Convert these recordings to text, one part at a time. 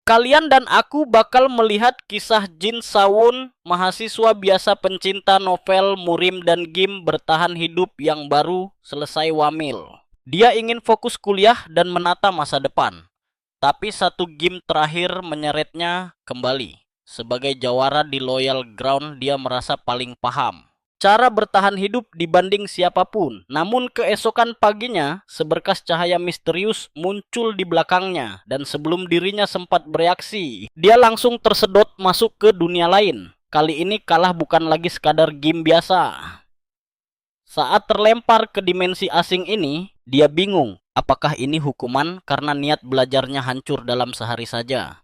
Kalian dan aku bakal melihat kisah Jin Sawon, mahasiswa biasa pencinta novel, murim, dan game bertahan hidup yang baru selesai wamil. Dia ingin fokus kuliah dan menata masa depan. Tapi satu game terakhir menyeretnya kembali. Sebagai jawara di Loyal Ground, dia merasa paling paham cara bertahan hidup dibanding siapapun. Namun keesokan paginya, seberkas cahaya misterius muncul di belakangnya. Dan sebelum dirinya sempat bereaksi, dia langsung tersedot masuk ke dunia lain. Kali ini kalah bukan lagi sekadar game biasa. Saat terlempar ke dimensi asing ini, dia bingung. Apakah ini hukuman karena niat belajarnya hancur dalam sehari saja?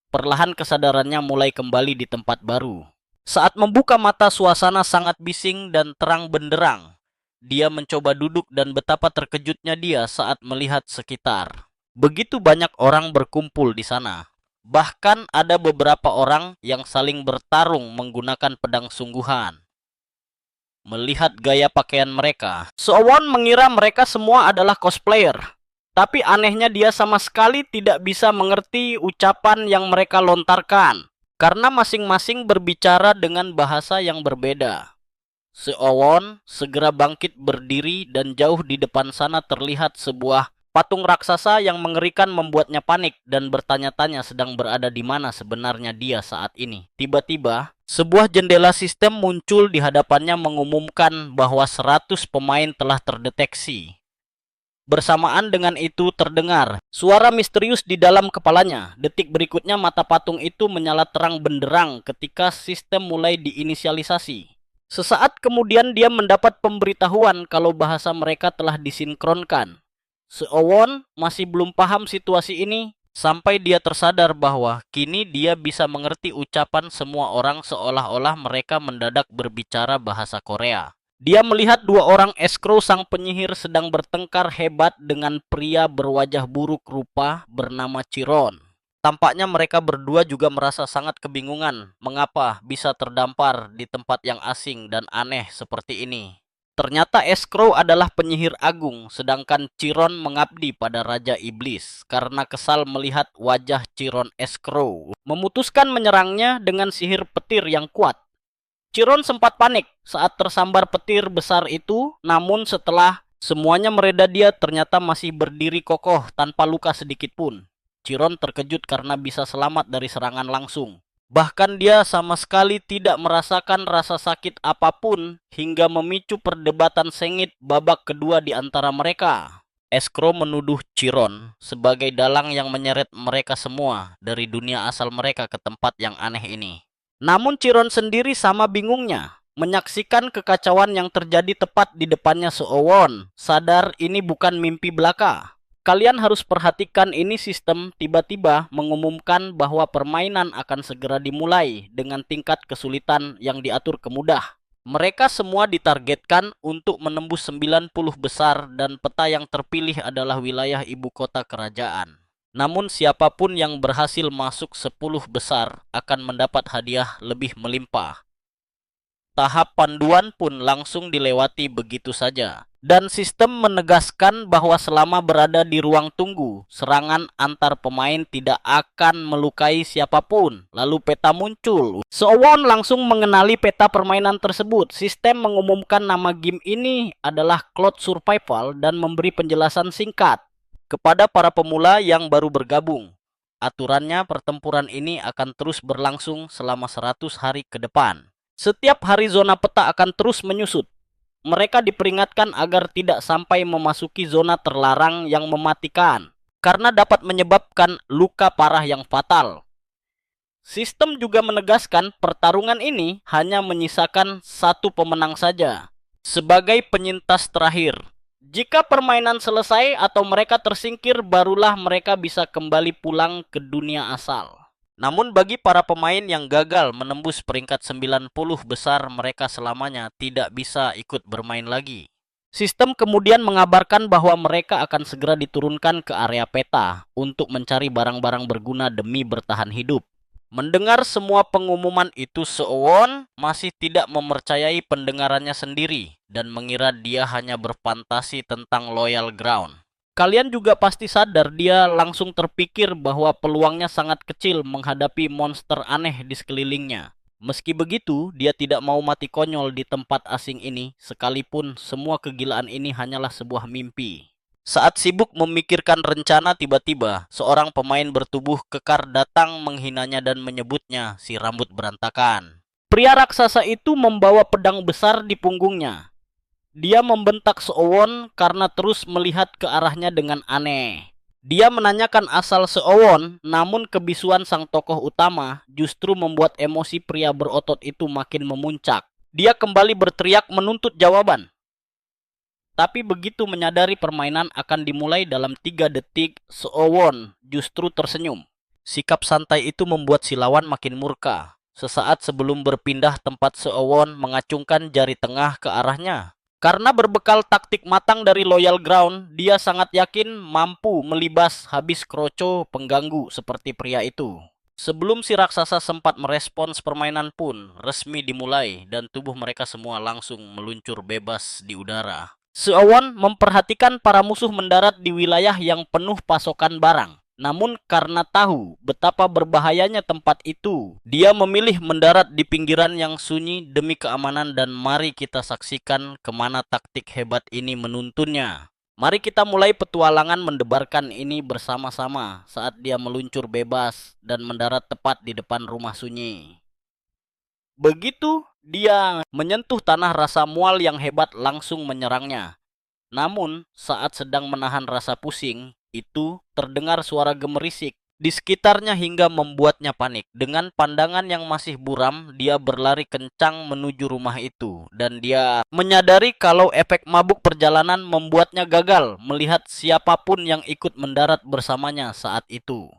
Perlahan kesadarannya mulai kembali di tempat baru. Saat membuka mata, suasana sangat bising dan terang benderang. Dia mencoba duduk dan betapa terkejutnya dia saat melihat sekitar. Begitu banyak orang berkumpul di sana. Bahkan ada beberapa orang yang saling bertarung menggunakan pedang sungguhan. Melihat gaya pakaian mereka, Sowon mengira mereka semua adalah cosplayer. Tapi anehnya dia sama sekali tidak bisa mengerti ucapan yang mereka lontarkan. Karena masing-masing berbicara dengan bahasa yang berbeda. Sowon segera bangkit berdiri dan jauh di depan sana terlihat sebuah patung raksasa yang mengerikan membuatnya panik dan bertanya-tanya sedang berada di mana sebenarnya dia saat ini. Tiba-tiba, sebuah jendela sistem muncul di hadapannya mengumumkan bahwa 100 pemain telah terdeteksi. Bersamaan dengan itu terdengar suara misterius di dalam kepalanya. Detik berikutnya mata patung itu menyala terang benderang ketika sistem mulai diinisialisasi. Sesaat kemudian dia mendapat pemberitahuan kalau bahasa mereka telah disinkronkan. Sowon masih belum paham situasi ini sampai dia tersadar bahwa kini dia bisa mengerti ucapan semua orang seolah-olah mereka mendadak berbicara bahasa Korea. Dia melihat dua orang escrow sang penyihir sedang bertengkar hebat dengan pria berwajah buruk rupa bernama Chiron. Tampaknya mereka berdua juga merasa sangat kebingungan mengapa bisa terdampar di tempat yang asing dan aneh seperti ini. Ternyata escrow adalah penyihir agung, sedangkan Chiron mengabdi pada Raja Iblis. Karena kesal melihat wajah Chiron, escrow memutuskan menyerangnya dengan sihir petir yang kuat. Chiron sempat panik saat tersambar petir besar itu, namun setelah semuanya mereda dia ternyata masih berdiri kokoh tanpa luka sedikit pun. Chiron terkejut karena bisa selamat dari serangan langsung. Bahkan dia sama sekali tidak merasakan rasa sakit apapun hingga memicu perdebatan sengit babak kedua di antara mereka. Escrow menuduh Chiron sebagai dalang yang menyeret mereka semua dari dunia asal mereka ke tempat yang aneh ini. Namun Chiron sendiri sama bingungnya menyaksikan kekacauan yang terjadi tepat di depannya Sowon. Sadar ini bukan mimpi belaka. Kalian harus perhatikan ini, sistem tiba-tiba mengumumkan bahwa permainan akan segera dimulai dengan tingkat kesulitan yang diatur kemudah. Mereka semua ditargetkan untuk menembus 90 besar dan peta yang terpilih adalah wilayah ibu kota kerajaan. Namun siapapun yang berhasil masuk 10 besar akan mendapat hadiah lebih melimpah. Tahap panduan pun langsung dilewati begitu saja. Dan sistem menegaskan bahwa selama berada di ruang tunggu, serangan antar pemain tidak akan melukai siapapun. Lalu peta muncul. Sowon langsung mengenali peta permainan tersebut. Sistem mengumumkan nama game ini adalah Cloud Survival dan memberi penjelasan singkat kepada para pemula yang baru bergabung. Aturannya, pertempuran ini akan terus berlangsung selama 100 hari ke depan. Setiap hari zona peta akan terus menyusut. Mereka diperingatkan agar tidak sampai memasuki zona terlarang yang mematikan, karena dapat menyebabkan luka parah yang fatal. Sistem juga menegaskan pertarungan ini hanya menyisakan satu pemenang saja, sebagai penyintas terakhir. Jika permainan selesai atau mereka tersingkir, barulah mereka bisa kembali pulang ke dunia asal. Namun bagi para pemain yang gagal menembus peringkat 90 besar, mereka selamanya tidak bisa ikut bermain lagi. Sistem kemudian mengabarkan bahwa mereka akan segera diturunkan ke area peta untuk mencari barang-barang berguna demi bertahan hidup. Mendengar semua pengumuman itu, Sowon masih tidak mempercayai pendengarannya sendiri dan mengira dia hanya berfantasi tentang Loyal Ground. Kalian juga pasti sadar dia langsung terpikir bahwa peluangnya sangat kecil menghadapi monster aneh di sekelilingnya. Meski begitu, dia tidak mau mati konyol di tempat asing ini, sekalipun semua kegilaan ini hanyalah sebuah mimpi. Saat sibuk memikirkan rencana, tiba-tiba seorang pemain bertubuh kekar datang menghinanya dan menyebutnya si rambut berantakan. Pria raksasa itu membawa pedang besar di punggungnya. Dia membentak Seowon karena terus melihat ke arahnya dengan aneh. Dia menanyakan asal Seowon, namun kebisuan sang tokoh utama justru membuat emosi pria berotot itu makin memuncak. Dia kembali berteriak menuntut jawaban. Tapi begitu menyadari permainan akan dimulai dalam 3 detik, Seowon justru tersenyum. Sikap santai itu membuat si lawan makin murka. Sesaat sebelum berpindah tempat, Seowon mengacungkan jari tengah ke arahnya. Karena berbekal taktik matang dari Loyal Ground, dia sangat yakin mampu melibas habis kroco pengganggu seperti pria itu. Sebelum si raksasa sempat merespons, permainan pun resmi dimulai dan tubuh mereka semua langsung meluncur bebas di udara. Seowon memperhatikan para musuh mendarat di wilayah yang penuh pasokan barang. Namun karena tahu betapa berbahayanya tempat itu, dia memilih mendarat di pinggiran yang sunyi demi keamanan, dan mari kita saksikan kemana taktik hebat ini menuntunnya. Mari kita mulai petualangan mendebarkan ini bersama-sama saat dia meluncur bebas dan mendarat tepat di depan rumah sunyi. Begitu dia menyentuh tanah, rasa mual yang hebat langsung menyerangnya. Namun saat sedang menahan rasa pusing, itu terdengar suara gemerisik di sekitarnya hingga membuatnya panik. Dengan pandangan yang masih buram, dia berlari kencang menuju rumah itu. Dan dia menyadari kalau efek mabuk perjalanan membuatnya gagal melihat siapapun yang ikut mendarat bersamanya saat itu.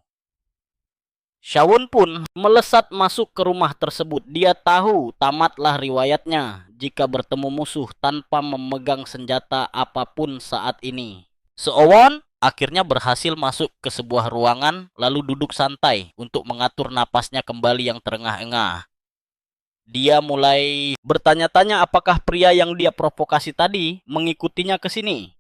Shawon pun melesat masuk ke rumah tersebut. Dia tahu tamatlah riwayatnya jika bertemu musuh tanpa memegang senjata apapun saat ini. Seowon akhirnya berhasil masuk ke sebuah ruangan lalu duduk santai untuk mengatur napasnya kembali yang terengah-engah. Dia mulai bertanya-tanya apakah pria yang dia provokasi tadi mengikutinya ke sini.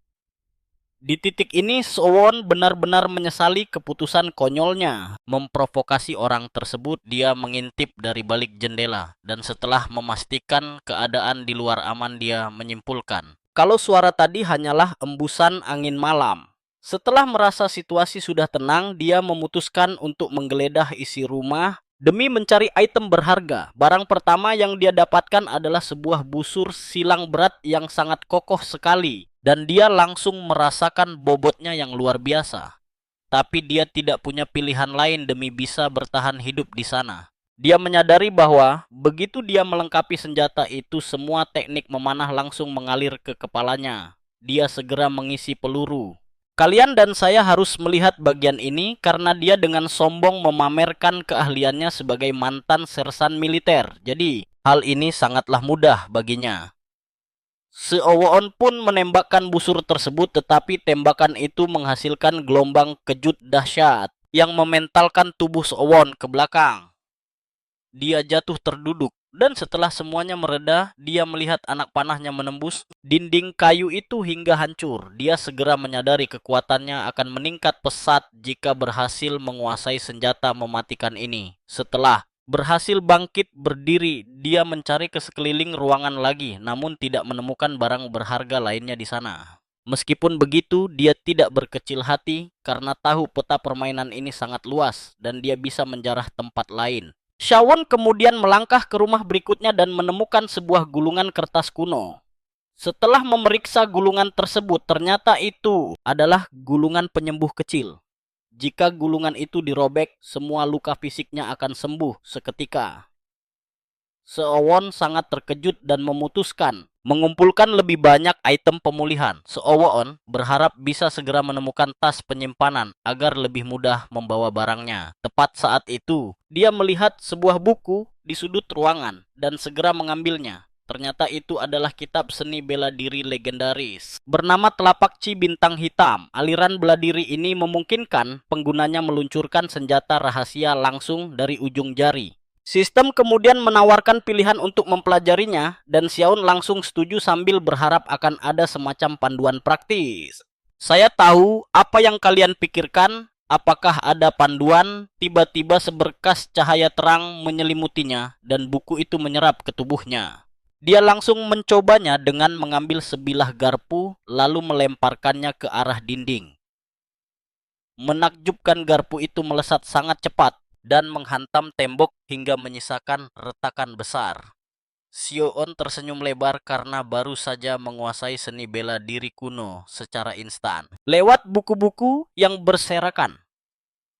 Di titik ini, Seowon benar-benar menyesali keputusan konyolnya memprovokasi orang tersebut. Dia mengintip dari balik jendela, dan setelah memastikan keadaan di luar aman, dia menyimpulkan kalau suara tadi hanyalah embusan angin malam. Setelah merasa situasi sudah tenang, dia memutuskan untuk menggeledah isi rumah demi mencari item berharga. Barang pertama yang dia dapatkan adalah sebuah busur silang berat yang sangat kokoh sekali. Dan dia langsung merasakan bobotnya yang luar biasa. Tapi dia tidak punya pilihan lain demi bisa bertahan hidup di sana. Dia menyadari bahwa begitu dia melengkapi senjata itu, semua teknik memanah langsung mengalir ke kepalanya. Dia segera mengisi peluru. Kalian dan saya harus melihat bagian ini karena dia dengan sombong memamerkan keahliannya sebagai mantan sersan militer. Jadi hal ini sangatlah mudah baginya. Seowon pun menembakkan busur tersebut, tetapi tembakan itu menghasilkan gelombang kejut dahsyat yang mementalkan tubuh Seowon ke belakang. Dia jatuh terduduk, dan setelah semuanya mereda, dia melihat anak panahnya menembus dinding kayu itu hingga hancur. Dia segera menyadari kekuatannya akan meningkat pesat jika berhasil menguasai senjata mematikan ini. Setelah berhasil bangkit berdiri, dia mencari ke sekeliling ruangan lagi, namun tidak menemukan barang berharga lainnya di sana. Meskipun begitu, dia tidak berkecil hati karena tahu peta permainan ini sangat luas dan dia bisa menjarah tempat lain. Shawon kemudian melangkah ke rumah berikutnya dan menemukan sebuah gulungan kertas kuno. Setelah memeriksa gulungan tersebut, ternyata itu adalah gulungan penyembuh kecil. Jika gulungan itu dirobek, semua luka fisiknya akan sembuh seketika. Seowon sangat terkejut dan memutuskan mengumpulkan lebih banyak item pemulihan. Seowon berharap bisa segera menemukan tas penyimpanan agar lebih mudah membawa barangnya. Tepat saat itu, dia melihat sebuah buku di sudut ruangan dan segera mengambilnya. Ternyata itu adalah kitab seni bela diri legendaris bernama Telapak Chi Bintang Hitam. Aliran bela diri ini memungkinkan penggunanya meluncurkan senjata rahasia langsung dari ujung jari. Sistem kemudian menawarkan pilihan untuk mempelajarinya, dan Xiaon langsung setuju sambil berharap akan ada semacam panduan praktis. Saya tahu apa yang kalian pikirkan. Apakah ada panduan? Tiba-tiba seberkas cahaya terang menyelimutinya dan buku itu menyerap ke tubuhnya. Dia langsung mencobanya dengan mengambil sebilah garpu lalu melemparkannya ke arah dinding. Menakjubkan, garpu itu melesat sangat cepat dan menghantam tembok hingga menyisakan retakan besar. Sioon tersenyum lebar karena baru saja menguasai seni bela diri kuno secara instan lewat buku-buku yang berserakan.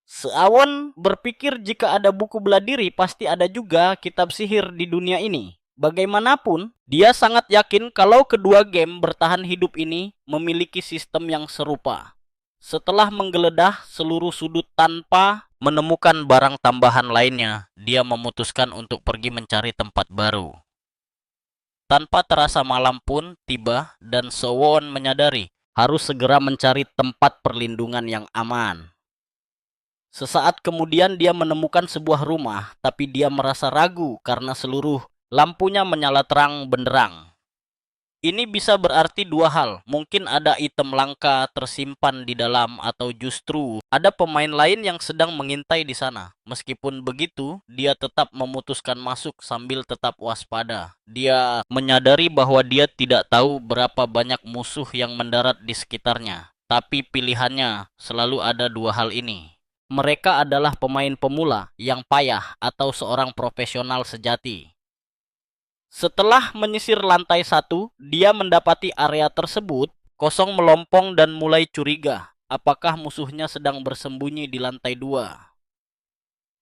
Seawon berpikir jika ada buku bela diri pasti ada juga kitab sihir di dunia ini. Bagaimanapun, dia sangat yakin kalau kedua game bertahan hidup ini memiliki sistem yang serupa. Setelah menggeledah seluruh sudut tanpa menemukan barang tambahan lainnya, dia memutuskan untuk pergi mencari tempat baru. Tanpa terasa malam pun tiba dan Sowon menyadari harus segera mencari tempat perlindungan yang aman. Sesaat kemudian dia menemukan sebuah rumah, tapi dia merasa ragu karena seluruh lampunya menyala terang benderang. Ini bisa berarti dua hal, mungkin ada item langka tersimpan di dalam atau justru ada pemain lain yang sedang mengintai di sana. Meskipun begitu, dia tetap memutuskan masuk sambil tetap waspada. Dia menyadari bahwa dia tidak tahu berapa banyak musuh yang mendarat di sekitarnya. Tapi pilihannya selalu ada dua hal ini. Mereka adalah pemain pemula yang payah atau seorang profesional sejati. Setelah menyisir lantai 1, dia mendapati area tersebut kosong melompong dan mulai curiga. Apakah musuhnya sedang bersembunyi di lantai 2?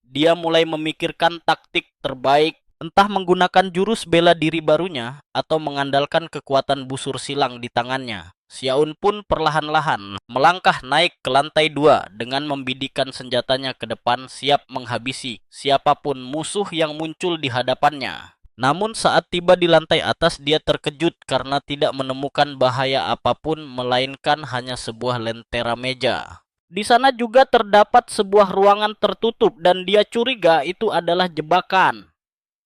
Dia mulai memikirkan taktik terbaik, entah menggunakan jurus bela diri barunya atau mengandalkan kekuatan busur silang di tangannya. Xiaun pun perlahan-lahan melangkah naik ke lantai 2 dengan membidikan senjatanya ke depan siap menghabisi siapapun musuh yang muncul di hadapannya. Namun saat tiba di lantai atas dia terkejut karena tidak menemukan bahaya apapun melainkan hanya sebuah lentera meja. Di sana juga terdapat sebuah ruangan tertutup dan dia curiga itu adalah jebakan.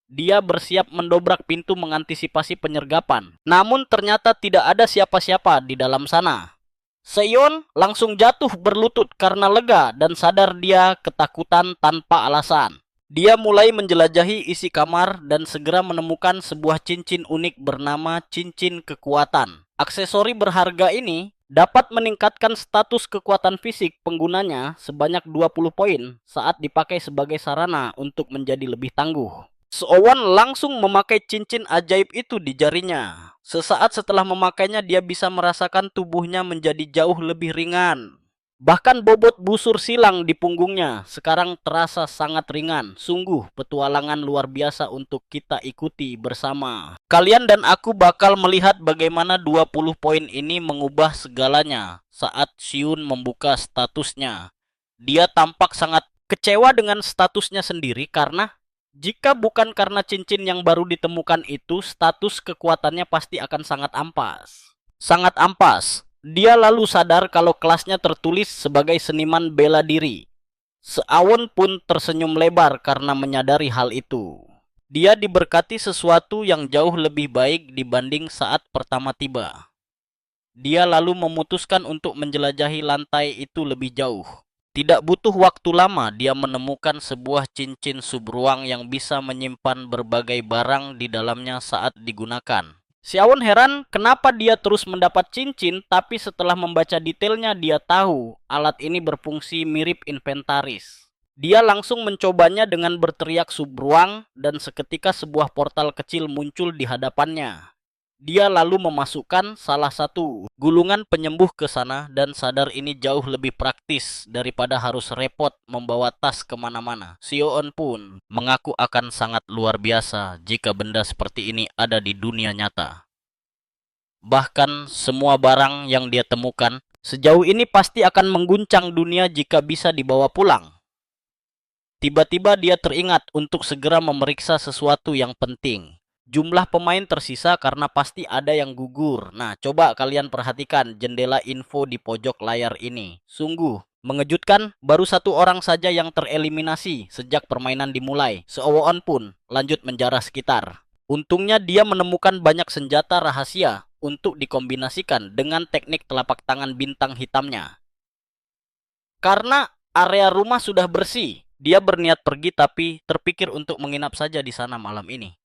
Dia bersiap mendobrak pintu mengantisipasi penyergapan. Namun ternyata tidak ada siapa-siapa di dalam sana. Seon langsung jatuh berlutut karena lega dan sadar dia ketakutan tanpa alasan. Dia mulai menjelajahi isi kamar dan segera menemukan sebuah cincin unik bernama cincin kekuatan. Aksesori berharga ini dapat meningkatkan status kekuatan fisik penggunanya sebanyak 20 poin saat dipakai sebagai sarana untuk menjadi lebih tangguh. Seowon langsung memakai cincin ajaib itu di jarinya. Sesaat setelah memakainya dia bisa merasakan tubuhnya menjadi jauh lebih ringan. Bahkan bobot busur silang di punggungnya sekarang terasa sangat ringan. Sungguh petualangan luar biasa untuk kita ikuti bersama. Kalian dan aku bakal melihat bagaimana 20 poin ini mengubah segalanya saat Xiun membuka statusnya. Dia tampak sangat kecewa dengan statusnya sendiri karena jika bukan karena cincin yang baru ditemukan itu, status kekuatannya pasti akan sangat ampas. Sangat ampas. Dia lalu sadar kalau kelasnya tertulis sebagai seniman bela diri. Seawon pun tersenyum lebar karena menyadari hal itu. Dia diberkati sesuatu yang jauh lebih baik dibanding saat pertama tiba. Dia lalu memutuskan untuk menjelajahi lantai itu lebih jauh. Tidak butuh waktu lama dia menemukan sebuah cincin subruang yang bisa menyimpan berbagai barang di dalamnya saat digunakan. Xiaon heran kenapa dia terus mendapat cincin, tapi setelah membaca detailnya dia tahu alat ini berfungsi mirip inventaris. Dia langsung mencobanya dengan berteriak subruang dan seketika sebuah portal kecil muncul di hadapannya. Dia lalu memasukkan salah satu gulungan penyembuh ke sana dan sadar ini jauh lebih praktis daripada harus repot membawa tas kemana-mana. Xiaon pun mengaku akan sangat luar biasa jika benda seperti ini ada di dunia nyata. Bahkan semua barang yang dia temukan sejauh ini pasti akan mengguncang dunia jika bisa dibawa pulang. Tiba-tiba dia teringat untuk segera memeriksa sesuatu yang penting. Jumlah pemain tersisa karena pasti ada yang gugur. Nah, coba kalian perhatikan jendela info di pojok layar ini. Sungguh mengejutkan, baru satu orang saja yang tereliminasi sejak permainan dimulai. Seowon pun lanjut menjarah sekitar. Untungnya dia menemukan banyak senjata rahasia untuk dikombinasikan dengan teknik telapak tangan bintang hitamnya. Karena area rumah sudah bersih, dia berniat pergi tapi terpikir untuk menginap saja di sana malam ini.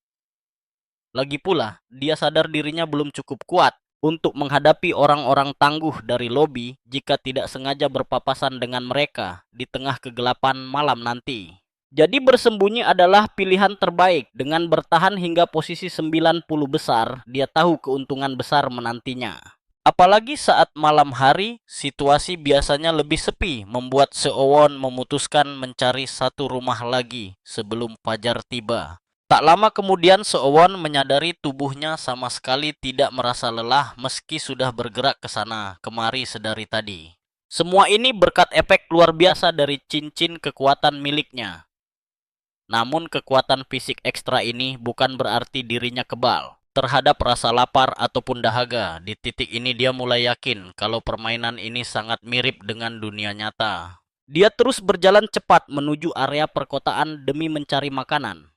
Lagi pula, dia sadar dirinya belum cukup kuat untuk menghadapi orang-orang tangguh dari lobi jika tidak sengaja berpapasan dengan mereka di tengah kegelapan malam nanti. Jadi bersembunyi adalah pilihan terbaik. Dengan bertahan hingga posisi 90 besar, dia tahu keuntungan besar menantinya. Apalagi saat malam hari, situasi biasanya lebih sepi, membuat Seowon memutuskan mencari satu rumah lagi sebelum fajar tiba. Tak lama kemudian Seowon menyadari tubuhnya sama sekali tidak merasa lelah meski sudah bergerak ke sana kemari sedari tadi. Semua ini berkat efek luar biasa dari cincin kekuatan miliknya. Namun kekuatan fisik ekstra ini bukan berarti dirinya kebal terhadap rasa lapar ataupun dahaga. Di titik ini dia mulai yakin kalau permainan ini sangat mirip dengan dunia nyata. Dia terus berjalan cepat menuju area perkotaan demi mencari makanan.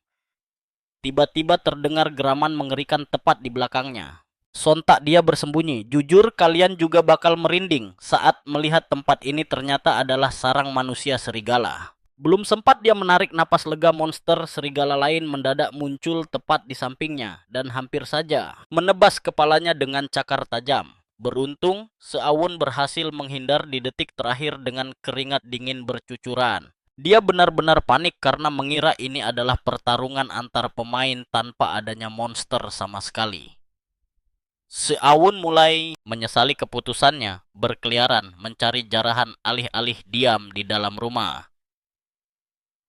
Tiba-tiba terdengar geraman mengerikan tepat di belakangnya. Sontak dia bersembunyi. Jujur kalian juga bakal merinding saat melihat tempat ini ternyata adalah sarang manusia serigala. Belum sempat dia menarik napas lega, monster serigala lain mendadak muncul tepat di sampingnya dan hampir saja menebas kepalanya dengan cakar tajam. Beruntung, Seowon berhasil menghindar di detik terakhir dengan keringat dingin bercucuran. Dia benar-benar panik karena mengira ini adalah pertarungan antar pemain tanpa adanya monster sama sekali. Seowon mulai menyesali keputusannya, berkeliaran mencari jarahan alih-alih diam di dalam rumah.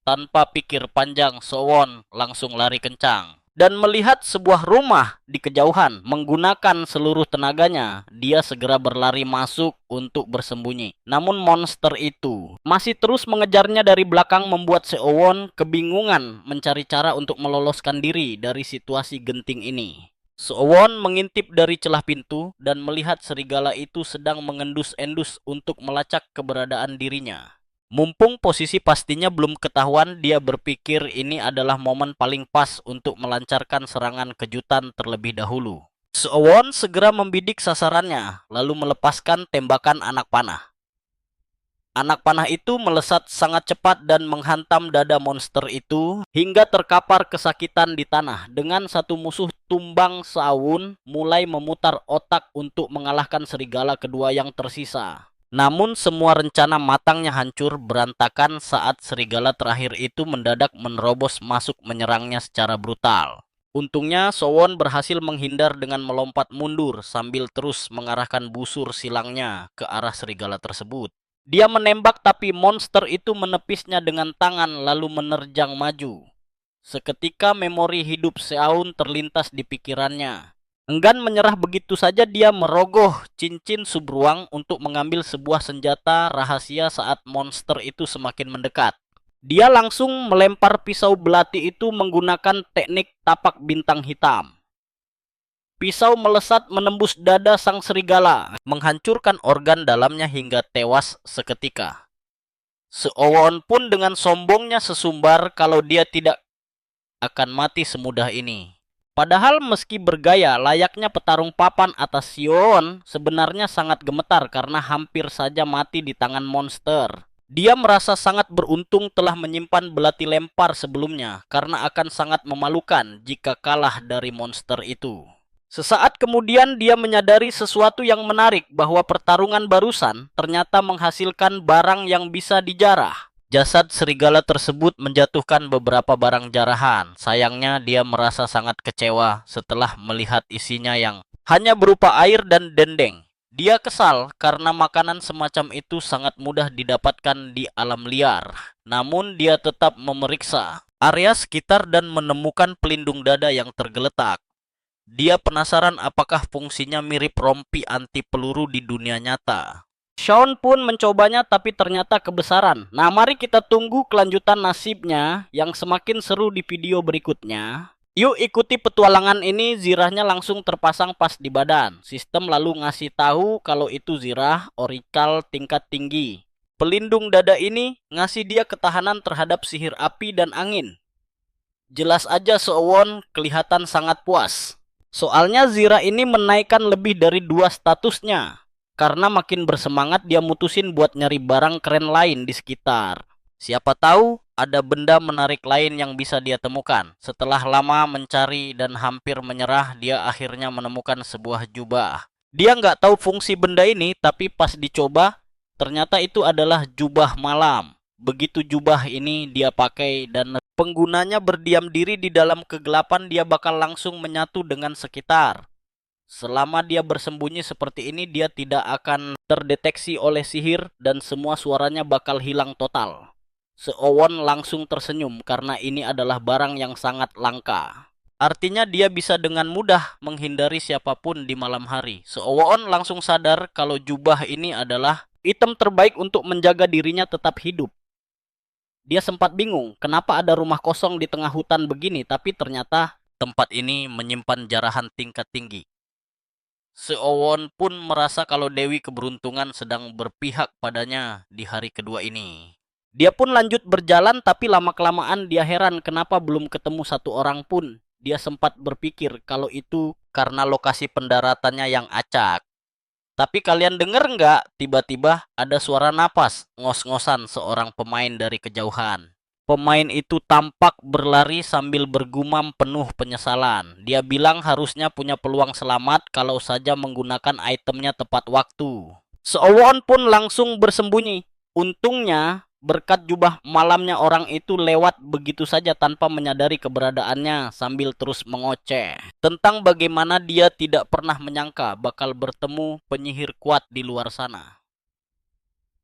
Tanpa pikir panjang, Seowon langsung lari kencang. Dan melihat sebuah rumah di kejauhan, menggunakan seluruh tenaganya, dia segera berlari masuk untuk bersembunyi. Namun monster itu masih terus mengejarnya dari belakang, membuat Seowon kebingungan mencari cara untuk meloloskan diri dari situasi genting ini. Seowon mengintip dari celah pintu dan melihat serigala itu sedang mengendus-endus untuk melacak keberadaan dirinya. Mumpung posisi pastinya belum ketahuan, dia berpikir ini adalah momen paling pas untuk melancarkan serangan kejutan terlebih dahulu. Seowon segera membidik sasarannya, lalu melepaskan tembakan anak panah. Anak panah itu melesat sangat cepat dan menghantam dada monster itu hingga terkapar kesakitan di tanah. Dengan satu musuh tumbang, Seowon mulai memutar otak untuk mengalahkan serigala kedua yang tersisa. Namun semua rencana matangnya hancur berantakan saat serigala terakhir itu mendadak menerobos masuk menyerangnya secara brutal. Untungnya Seowon berhasil menghindar dengan melompat mundur sambil terus mengarahkan busur silangnya ke arah serigala tersebut. Dia menembak tapi monster itu menepisnya dengan tangan lalu menerjang maju. Seketika memori hidup Seowon terlintas di pikirannya. Enggan menyerah begitu saja, dia merogoh cincin subruang untuk mengambil sebuah senjata rahasia saat monster itu semakin mendekat. Dia langsung melempar pisau belati itu menggunakan teknik tapak bintang hitam. Pisau melesat menembus dada sang serigala, menghancurkan organ dalamnya hingga tewas seketika. Seowon pun dengan sombongnya sesumbar kalau dia tidak akan mati semudah ini. Padahal meski bergaya layaknya petarung papan atas, Seowon sebenarnya sangat gemetar karena hampir saja mati di tangan monster. Dia merasa sangat beruntung telah menyimpan belati lempar sebelumnya karena akan sangat memalukan jika kalah dari monster itu. Sesaat kemudian dia menyadari sesuatu yang menarik, bahwa pertarungan barusan ternyata menghasilkan barang yang bisa dijarah. Jasad serigala tersebut menjatuhkan beberapa barang jarahan. Sayangnya dia merasa sangat kecewa setelah melihat isinya yang hanya berupa air dan dendeng. Dia kesal karena makanan semacam itu sangat mudah didapatkan di alam liar. Namun dia tetap memeriksa area sekitar dan menemukan pelindung dada yang tergeletak. Dia penasaran apakah fungsinya mirip rompi anti peluru di dunia nyata. Sean pun mencobanya tapi ternyata kebesaran. Nah, mari kita tunggu kelanjutan nasibnya yang semakin seru di video berikutnya. Yuk ikuti petualangan ini. Zirahnya langsung terpasang pas di badan. Sistem lalu ngasih tahu kalau itu zirah orikal tingkat tinggi. Pelindung dada ini ngasih dia ketahanan terhadap sihir api dan angin. Jelas aja Seowon kelihatan sangat puas. Soalnya Zira ini menaikkan lebih dari 2 statusnya. Karena makin bersemangat dia mutusin buat nyari barang keren lain di sekitar. Siapa tahu ada benda menarik lain yang bisa dia temukan. Setelah lama mencari dan hampir menyerah, dia akhirnya menemukan sebuah jubah. Dia nggak tahu fungsi benda ini, tapi pas dicoba, ternyata itu adalah jubah malam. Begitu jubah ini dia pakai dan penggunanya berdiam diri di dalam kegelapan, dia bakal langsung menyatu dengan sekitar. Selama dia bersembunyi seperti ini, dia tidak akan terdeteksi oleh sihir dan semua suaranya bakal hilang total. Seowon langsung tersenyum karena ini adalah barang yang sangat langka. Artinya dia bisa dengan mudah menghindari siapapun di malam hari. Seowon langsung sadar kalau jubah ini adalah item terbaik untuk menjaga dirinya tetap hidup. Dia sempat bingung kenapa ada rumah kosong di tengah hutan begini, tapi ternyata tempat ini menyimpan jarahan tingkat tinggi. Seowon pun merasa kalau Dewi Keberuntungan sedang berpihak padanya di hari kedua ini. Dia pun lanjut berjalan, tapi lama-kelamaan dia heran kenapa belum ketemu satu orang pun. Dia sempat berpikir kalau itu karena lokasi pendaratannya yang acak. Tapi kalian denger nggak? Tiba-tiba ada suara napas ngos-ngosan seorang pemain dari kejauhan. Pemain itu tampak berlari sambil bergumam penuh penyesalan. Dia bilang harusnya punya peluang selamat kalau saja menggunakan itemnya tepat waktu. Seowon pun langsung bersembunyi. Untungnya, berkat jubah malamnya orang itu lewat begitu saja tanpa menyadari keberadaannya sambil terus mengoceh tentang bagaimana dia tidak pernah menyangka bakal bertemu penyihir kuat di luar sana.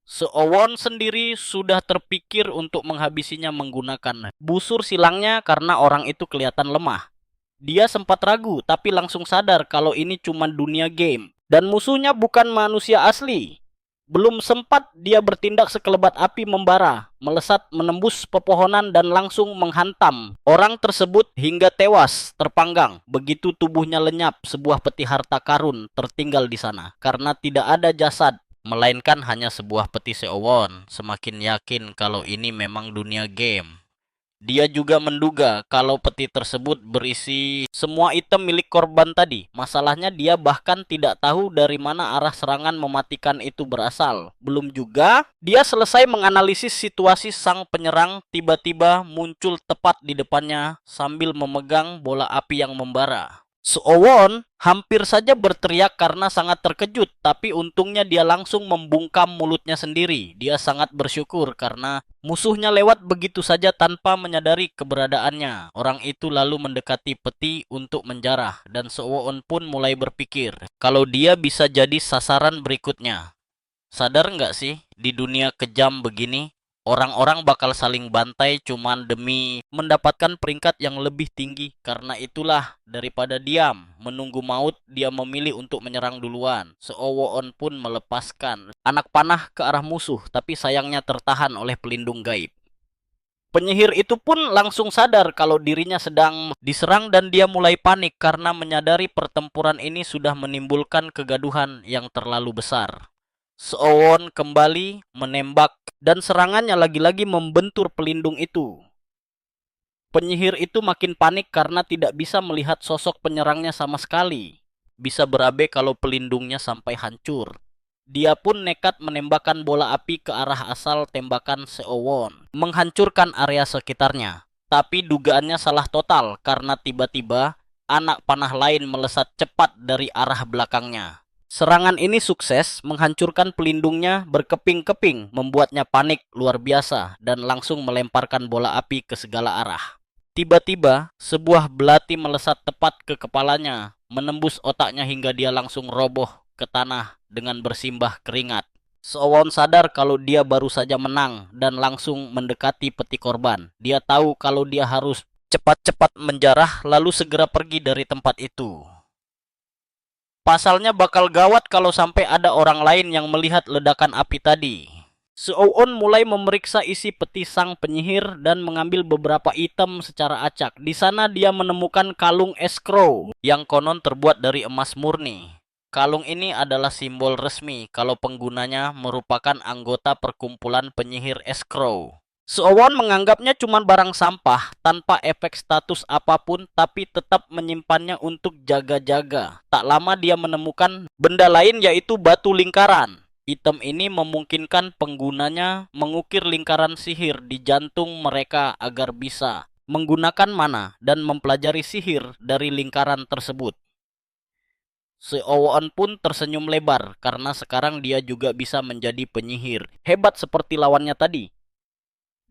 Seowon sendiri sudah terpikir untuk menghabisinya menggunakan busur silangnya karena orang itu kelihatan lemah. Dia sempat ragu tapi langsung sadar kalau ini cuma dunia game dan musuhnya bukan manusia asli. Belum sempat dia bertindak, sekelebat api membara, melesat menembus pepohonan dan langsung menghantam orang tersebut hingga tewas terpanggang. Begitu tubuhnya lenyap, sebuah peti harta karun tertinggal di sana karena tidak ada jasad, melainkan hanya sebuah peti Seowon. Semakin yakin kalau ini memang dunia game. Dia juga menduga kalau peti tersebut berisi semua item milik korban tadi. Masalahnya dia bahkan tidak tahu dari mana arah serangan mematikan itu berasal. Belum juga dia selesai menganalisis situasi, sang penyerang tiba-tiba muncul tepat di depannya sambil memegang bola api yang membara. Seowon hampir saja berteriak karena sangat terkejut, tapi untungnya dia langsung membungkam mulutnya sendiri. Dia sangat bersyukur karena musuhnya lewat begitu saja tanpa menyadari keberadaannya. Orang itu lalu mendekati peti untuk menjarah, dan Seowon pun mulai berpikir kalau dia bisa jadi sasaran berikutnya. Sadar nggak sih, di dunia kejam begini, orang-orang bakal saling bantai cuman demi mendapatkan peringkat yang lebih tinggi. Karena itulah, daripada diam menunggu maut, dia memilih untuk menyerang duluan. Seowon pun melepaskan anak panah ke arah musuh, tapi sayangnya tertahan oleh pelindung gaib. Penyihir itu pun langsung sadar kalau dirinya sedang diserang dan dia mulai panik karena menyadari pertempuran ini sudah menimbulkan kegaduhan yang terlalu besar. Seowon kembali menembak dan serangannya lagi-lagi membentur pelindung itu. Penyihir itu makin panik karena tidak bisa melihat sosok penyerangnya sama sekali. Bisa berabe kalau pelindungnya sampai hancur. Dia pun nekat menembakkan bola api ke arah asal tembakan Seowon, menghancurkan area sekitarnya. Tapi dugaannya salah total karena tiba-tiba anak panah lain melesat cepat dari arah belakangnya. Serangan ini sukses menghancurkan pelindungnya berkeping-keping, membuatnya panik luar biasa dan langsung melemparkan bola api ke segala arah. Tiba-tiba, sebuah belati melesat tepat ke kepalanya, menembus otaknya hingga dia langsung roboh ke tanah dengan bersimbah keringat. Seowon sadar kalau dia baru saja menang dan langsung mendekati peti korban. Dia tahu kalau dia harus cepat-cepat menjarah lalu segera pergi dari tempat itu. Pasalnya bakal gawat kalau sampai ada orang lain yang melihat ledakan api tadi. Seowon mulai memeriksa isi peti sang penyihir dan mengambil beberapa item secara acak. Di sana dia menemukan kalung escrow yang konon terbuat dari emas murni. Kalung ini adalah simbol resmi kalau penggunanya merupakan anggota perkumpulan penyihir escrow. Seowon menganggapnya cuma barang sampah tanpa efek status apapun, tapi tetap menyimpannya untuk jaga-jaga. Tak lama dia menemukan benda lain, yaitu batu lingkaran. Item ini memungkinkan penggunanya mengukir lingkaran sihir di jantung mereka agar bisa menggunakan mana dan mempelajari sihir dari lingkaran tersebut. Seowon pun tersenyum lebar karena sekarang dia juga bisa menjadi penyihir hebat seperti lawannya tadi.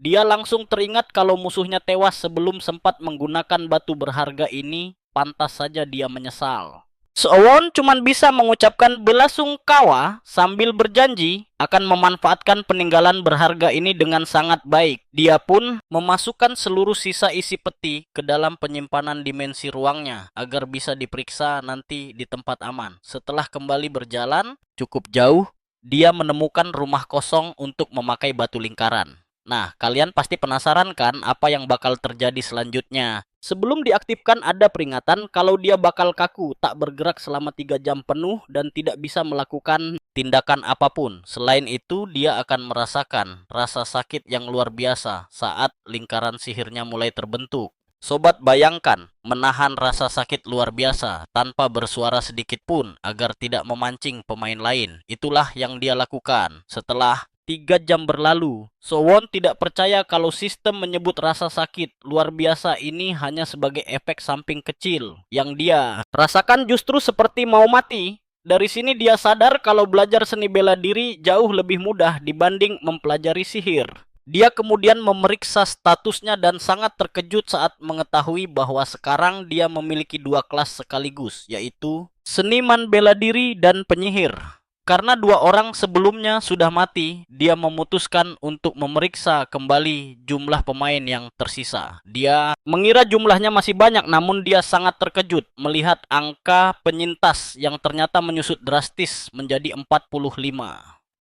Dia langsung teringat kalau musuhnya tewas sebelum sempat menggunakan batu berharga ini, pantas saja dia menyesal. Seowon cuma bisa mengucapkan belasungkawa sambil berjanji akan memanfaatkan peninggalan berharga ini dengan sangat baik. Dia pun memasukkan seluruh sisa isi peti ke dalam penyimpanan dimensi ruangnya agar bisa diperiksa nanti di tempat aman. Setelah kembali berjalan cukup jauh, dia menemukan rumah kosong untuk memakai batu lingkaran. Nah, kalian pasti penasaran kan apa yang bakal terjadi selanjutnya. Sebelum diaktifkan ada peringatan kalau dia bakal kaku, tak bergerak selama 3 jam penuh dan tidak bisa melakukan tindakan apapun. Selain itu, dia akan merasakan rasa sakit yang luar biasa saat lingkaran sihirnya mulai terbentuk. Sobat bayangkan, menahan rasa sakit luar biasa tanpa bersuara sedikit pun agar tidak memancing pemain lain. Itulah yang dia lakukan. Setelah 3 jam berlalu, Seowon tidak percaya kalau sistem menyebut rasa sakit luar biasa ini hanya sebagai efek samping kecil. Yang dia rasakan justru seperti mau mati. Dari sini dia sadar kalau belajar seni bela diri jauh lebih mudah dibanding mempelajari sihir. Dia kemudian memeriksa statusnya dan sangat terkejut saat mengetahui bahwa sekarang dia memiliki 2 kelas sekaligus, yaitu seniman bela diri dan penyihir. Karena 2 orang sebelumnya sudah mati, dia memutuskan untuk memeriksa kembali jumlah pemain yang tersisa. Dia mengira jumlahnya masih banyak, namun dia sangat terkejut melihat angka penyintas yang ternyata menyusut drastis menjadi 45.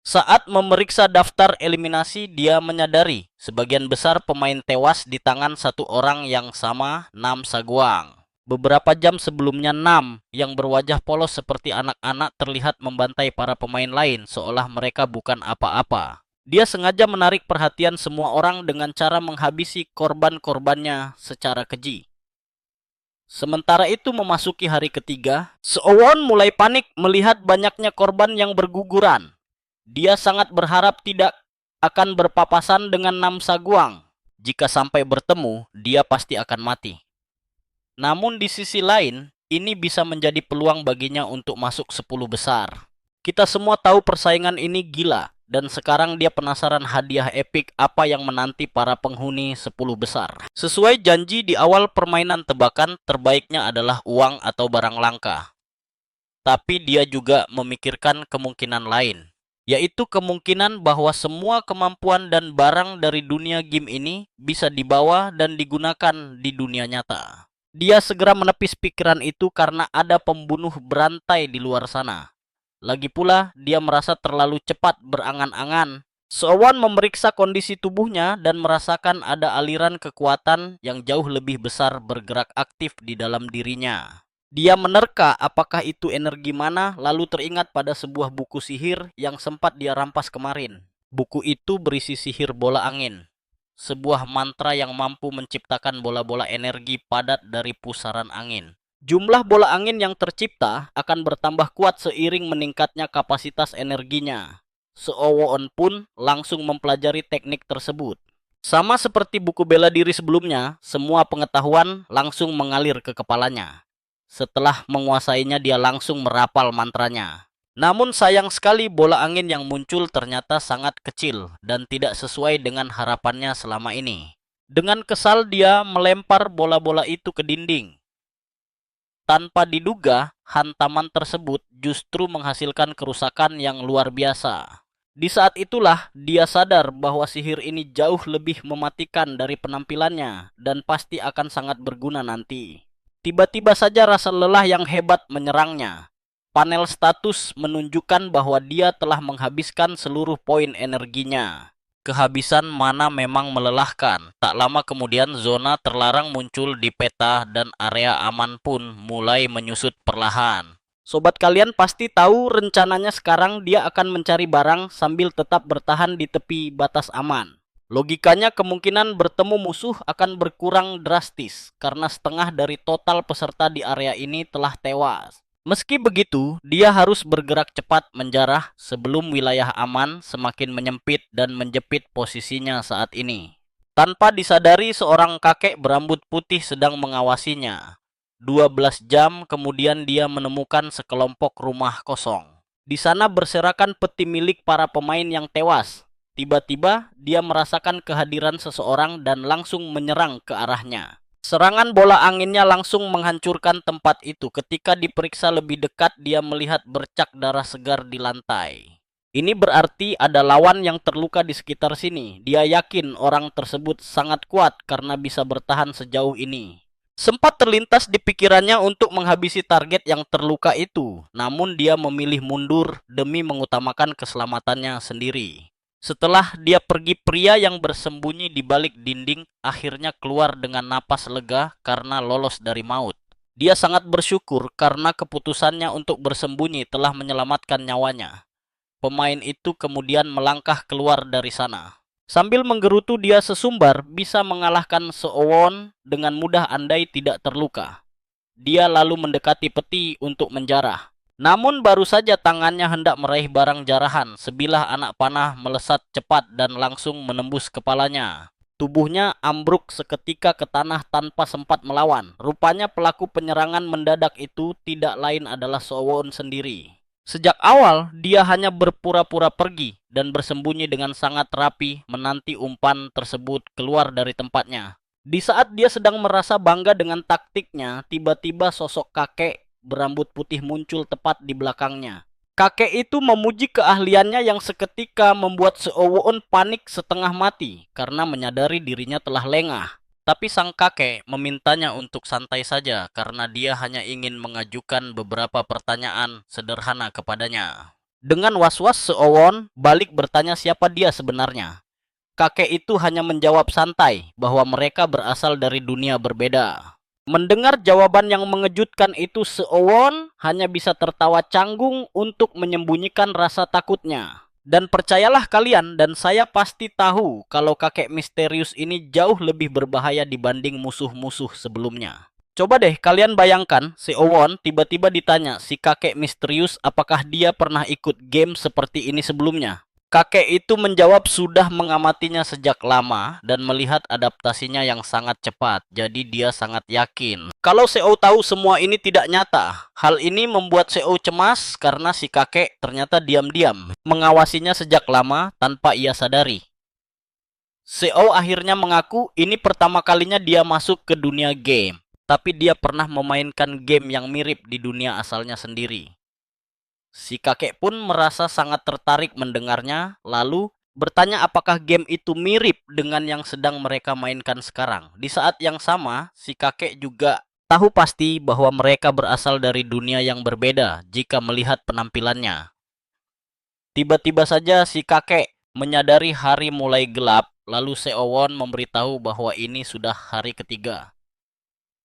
Saat memeriksa daftar eliminasi, dia menyadari sebagian besar pemain tewas di tangan satu orang yang sama, Nam Saguang. Beberapa jam sebelumnya, Nam yang berwajah polos seperti anak-anak terlihat membantai para pemain lain seolah mereka bukan apa-apa. Dia sengaja menarik perhatian semua orang dengan cara menghabisi korban-korbannya secara keji. Sementara itu memasuki hari ketiga, Seowon mulai panik melihat banyaknya korban yang berguguran. Dia sangat berharap tidak akan berpapasan dengan Nam Saguang. Jika sampai bertemu, dia pasti akan mati. Namun di sisi lain, ini bisa menjadi peluang baginya untuk masuk 10 besar. Kita semua tahu persaingan ini gila, dan sekarang dia penasaran hadiah epik apa yang menanti para penghuni 10 besar. Sesuai janji di awal permainan tebakan, terbaiknya adalah uang atau barang langka. Tapi dia juga memikirkan kemungkinan lain, yaitu kemungkinan bahwa semua kemampuan dan barang dari dunia game ini bisa dibawa dan digunakan di dunia nyata. Dia segera menepis pikiran itu karena ada pembunuh berantai di luar sana. Lagi pula, dia merasa terlalu cepat berangan-angan. Seowon memeriksa kondisi tubuhnya dan merasakan ada aliran kekuatan yang jauh lebih besar bergerak aktif di dalam dirinya. Dia menerka apakah itu energi mana, lalu teringat pada sebuah buku sihir yang sempat dia rampas kemarin. Buku itu berisi sihir bola angin. Sebuah mantra yang mampu menciptakan bola-bola energi padat dari pusaran angin. Jumlah bola angin yang tercipta akan bertambah kuat seiring meningkatnya kapasitas energinya. Seowon pun langsung mempelajari teknik tersebut. Sama seperti buku bela diri sebelumnya, semua pengetahuan langsung mengalir ke kepalanya. Setelah menguasainya, dia langsung merapal mantranya. Namun sayang sekali bola angin yang muncul ternyata sangat kecil dan tidak sesuai dengan harapannya selama ini. Dengan kesal dia melempar bola-bola itu ke dinding. Tanpa diduga, hantaman tersebut justru menghasilkan kerusakan yang luar biasa. Di saat itulah dia sadar bahwa sihir ini jauh lebih mematikan dari penampilannya dan pasti akan sangat berguna nanti. Tiba-tiba saja rasa lelah yang hebat menyerangnya. Panel status menunjukkan bahwa dia telah menghabiskan seluruh poin energinya. Kehabisan mana memang melelahkan. Tak lama kemudian zona terlarang muncul di peta dan area aman pun mulai menyusut perlahan. Sobat kalian pasti tahu rencananya sekarang dia akan mencari barang sambil tetap bertahan di tepi batas aman. Logikanya kemungkinan bertemu musuh akan berkurang drastis karena setengah dari total peserta di area ini telah tewas. Meski begitu, dia harus bergerak cepat menjarah sebelum wilayah aman semakin menyempit dan menjepit posisinya saat ini. Tanpa disadari, seorang kakek berambut putih sedang mengawasinya. 12 jam kemudian dia menemukan sekelompok rumah kosong. Di sana berserakan peti milik para pemain yang tewas. Tiba-tiba dia merasakan kehadiran seseorang dan langsung menyerang ke arahnya. Serangan bola anginnya langsung menghancurkan tempat itu. Ketika diperiksa lebih dekat, dia melihat bercak darah segar di lantai. Ini berarti ada lawan yang terluka di sekitar sini. Dia yakin orang tersebut sangat kuat karena bisa bertahan sejauh ini. Sempat terlintas di pikirannya untuk menghabisi target yang terluka itu, namun dia memilih mundur demi mengutamakan keselamatannya sendiri. Setelah dia pergi, pria yang bersembunyi di balik dinding akhirnya keluar dengan napas lega karena lolos dari maut. Dia sangat bersyukur karena keputusannya untuk bersembunyi telah menyelamatkan nyawanya. Pemain itu kemudian melangkah keluar dari sana. Sambil menggerutu, dia sesumbar bisa mengalahkan Seowon dengan mudah andai tidak terluka. Dia lalu mendekati peti untuk menjarah. Namun baru saja tangannya hendak meraih barang jarahan, sebilah anak panah melesat cepat dan langsung menembus kepalanya. Tubuhnya ambruk seketika ke tanah tanpa sempat melawan. Rupanya pelaku penyerangan mendadak itu tidak lain adalah Seowon sendiri. Sejak awal, dia hanya berpura-pura pergi dan bersembunyi dengan sangat rapi menanti umpan tersebut keluar dari tempatnya. Di saat dia sedang merasa bangga dengan taktiknya, tiba-tiba sosok kakek berambut putih muncul tepat di belakangnya. Kakek itu memuji keahliannya yang seketika membuat Seowon panik setengah mati karena menyadari dirinya telah lengah. Tapi sang kakek memintanya untuk santai saja karena dia hanya ingin mengajukan beberapa pertanyaan sederhana kepadanya. Dengan was-was, Seowon balik bertanya siapa dia sebenarnya. Kakek itu hanya menjawab santai bahwa mereka berasal dari dunia berbeda. Mendengar jawaban yang mengejutkan itu, Seowon hanya bisa tertawa canggung untuk menyembunyikan rasa takutnya. Dan percayalah kalian, dan saya pasti tahu kalau kakek misterius ini jauh lebih berbahaya dibanding musuh-musuh sebelumnya. Coba deh kalian bayangkan, Seowon tiba-tiba ditanya si kakek misterius apakah dia pernah ikut game seperti ini sebelumnya. Kakek itu menjawab sudah mengamatinya sejak lama dan melihat adaptasinya yang sangat cepat. Jadi dia sangat yakin kalau Seo tahu semua ini tidak nyata. Hal ini membuat Seo cemas karena si kakek ternyata diam-diam mengawasinya sejak lama tanpa ia sadari. Seo akhirnya mengaku ini pertama kalinya dia masuk ke dunia game. Tapi dia pernah memainkan game yang mirip di dunia asalnya sendiri. Si kakek pun merasa sangat tertarik mendengarnya, lalu bertanya apakah game itu mirip dengan yang sedang mereka mainkan sekarang. Di saat yang sama, si kakek juga tahu pasti bahwa mereka berasal dari dunia yang berbeda jika melihat penampilannya. Tiba-tiba saja si kakek menyadari hari mulai gelap, lalu Seowon memberitahu bahwa ini sudah hari ketiga.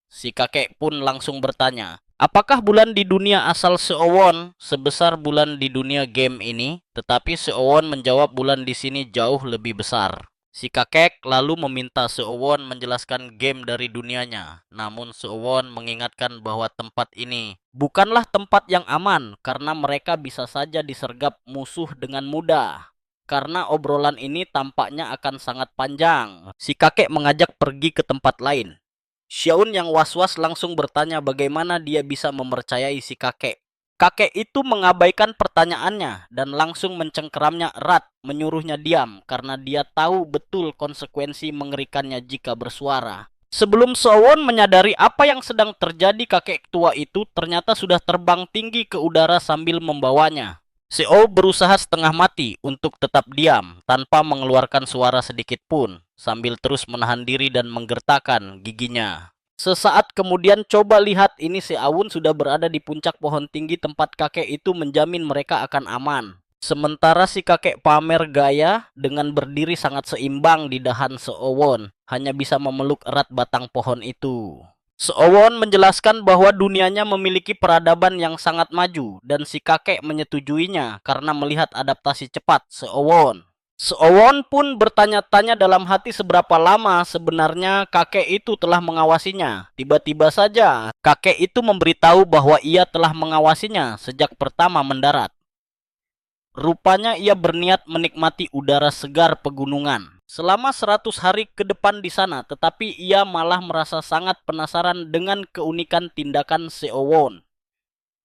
Si kakek pun langsung bertanya, apakah bulan di dunia asal Seowon sebesar bulan di dunia game ini? Tetapi Seowon menjawab bulan di sini jauh lebih besar. Si kakek lalu meminta Seowon menjelaskan game dari dunianya. Namun Seowon mengingatkan bahwa tempat ini bukanlah tempat yang aman karena mereka bisa saja disergap musuh dengan mudah. Karena obrolan ini tampaknya akan sangat panjang, si kakek mengajak pergi ke tempat lain. Xiaun yang was-was langsung bertanya bagaimana dia bisa mempercayai si kakek. Kakek itu mengabaikan pertanyaannya dan langsung mencengkeramnya erat, menyuruhnya diam karena dia tahu betul konsekuensi mengerikannya jika bersuara. Sebelum Seowon menyadari apa yang sedang terjadi, kakek tua itu ternyata sudah terbang tinggi ke udara sambil membawanya. Seo berusaha setengah mati untuk tetap diam tanpa mengeluarkan suara sedikit pun, sambil terus menahan diri dan menggertakkan giginya. Sesaat kemudian coba lihat ini Seowon sudah berada di puncak pohon tinggi tempat kakek itu menjamin mereka akan aman. Sementara si kakek pamer gaya dengan berdiri sangat seimbang di dahan Seowon, hanya bisa memeluk erat batang pohon itu. Seowon menjelaskan bahwa dunianya memiliki peradaban yang sangat maju dan si kakek menyetujuinya karena melihat adaptasi cepat Seowon. Seowon pun bertanya-tanya dalam hati seberapa lama sebenarnya kakek itu telah mengawasinya. Tiba-tiba saja kakek itu memberitahu bahwa ia telah mengawasinya sejak pertama mendarat. Rupanya ia berniat menikmati udara segar pegunungan selama 100 hari ke depan di sana, tetapi ia malah merasa sangat penasaran dengan keunikan tindakan Seowon.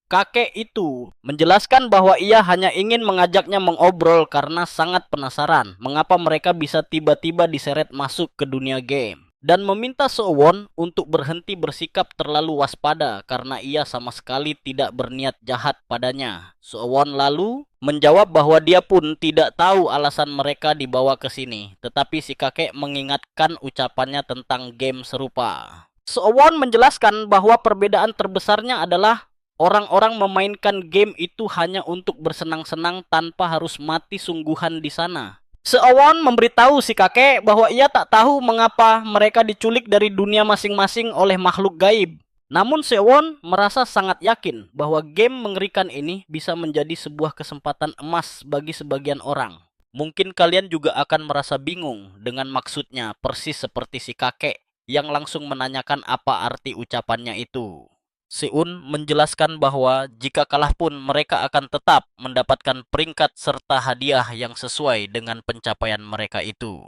Kakek itu menjelaskan bahwa ia hanya ingin mengajaknya mengobrol karena sangat penasaran mengapa mereka bisa tiba-tiba diseret masuk ke dunia game, dan meminta Seowon untuk berhenti bersikap terlalu waspada karena ia sama sekali tidak berniat jahat padanya. Seowon lalu menjawab bahwa dia pun tidak tahu alasan mereka dibawa ke sini, tetapi si kakek mengingatkan ucapannya tentang game serupa. Seowon menjelaskan bahwa perbedaan terbesarnya adalah orang-orang memainkan game itu hanya untuk bersenang-senang tanpa harus mati sungguhan di sana. Seowon memberitahu si kakek bahwa ia tak tahu mengapa mereka diculik dari dunia masing-masing oleh makhluk gaib. Namun Seowon merasa sangat yakin bahwa game mengerikan ini bisa menjadi sebuah kesempatan emas bagi sebagian orang. Mungkin kalian juga akan merasa bingung dengan maksudnya, persis seperti si kakek yang langsung menanyakan apa arti ucapannya itu. Seun menjelaskan bahwa jika kalah pun mereka akan tetap mendapatkan peringkat serta hadiah yang sesuai dengan pencapaian mereka itu.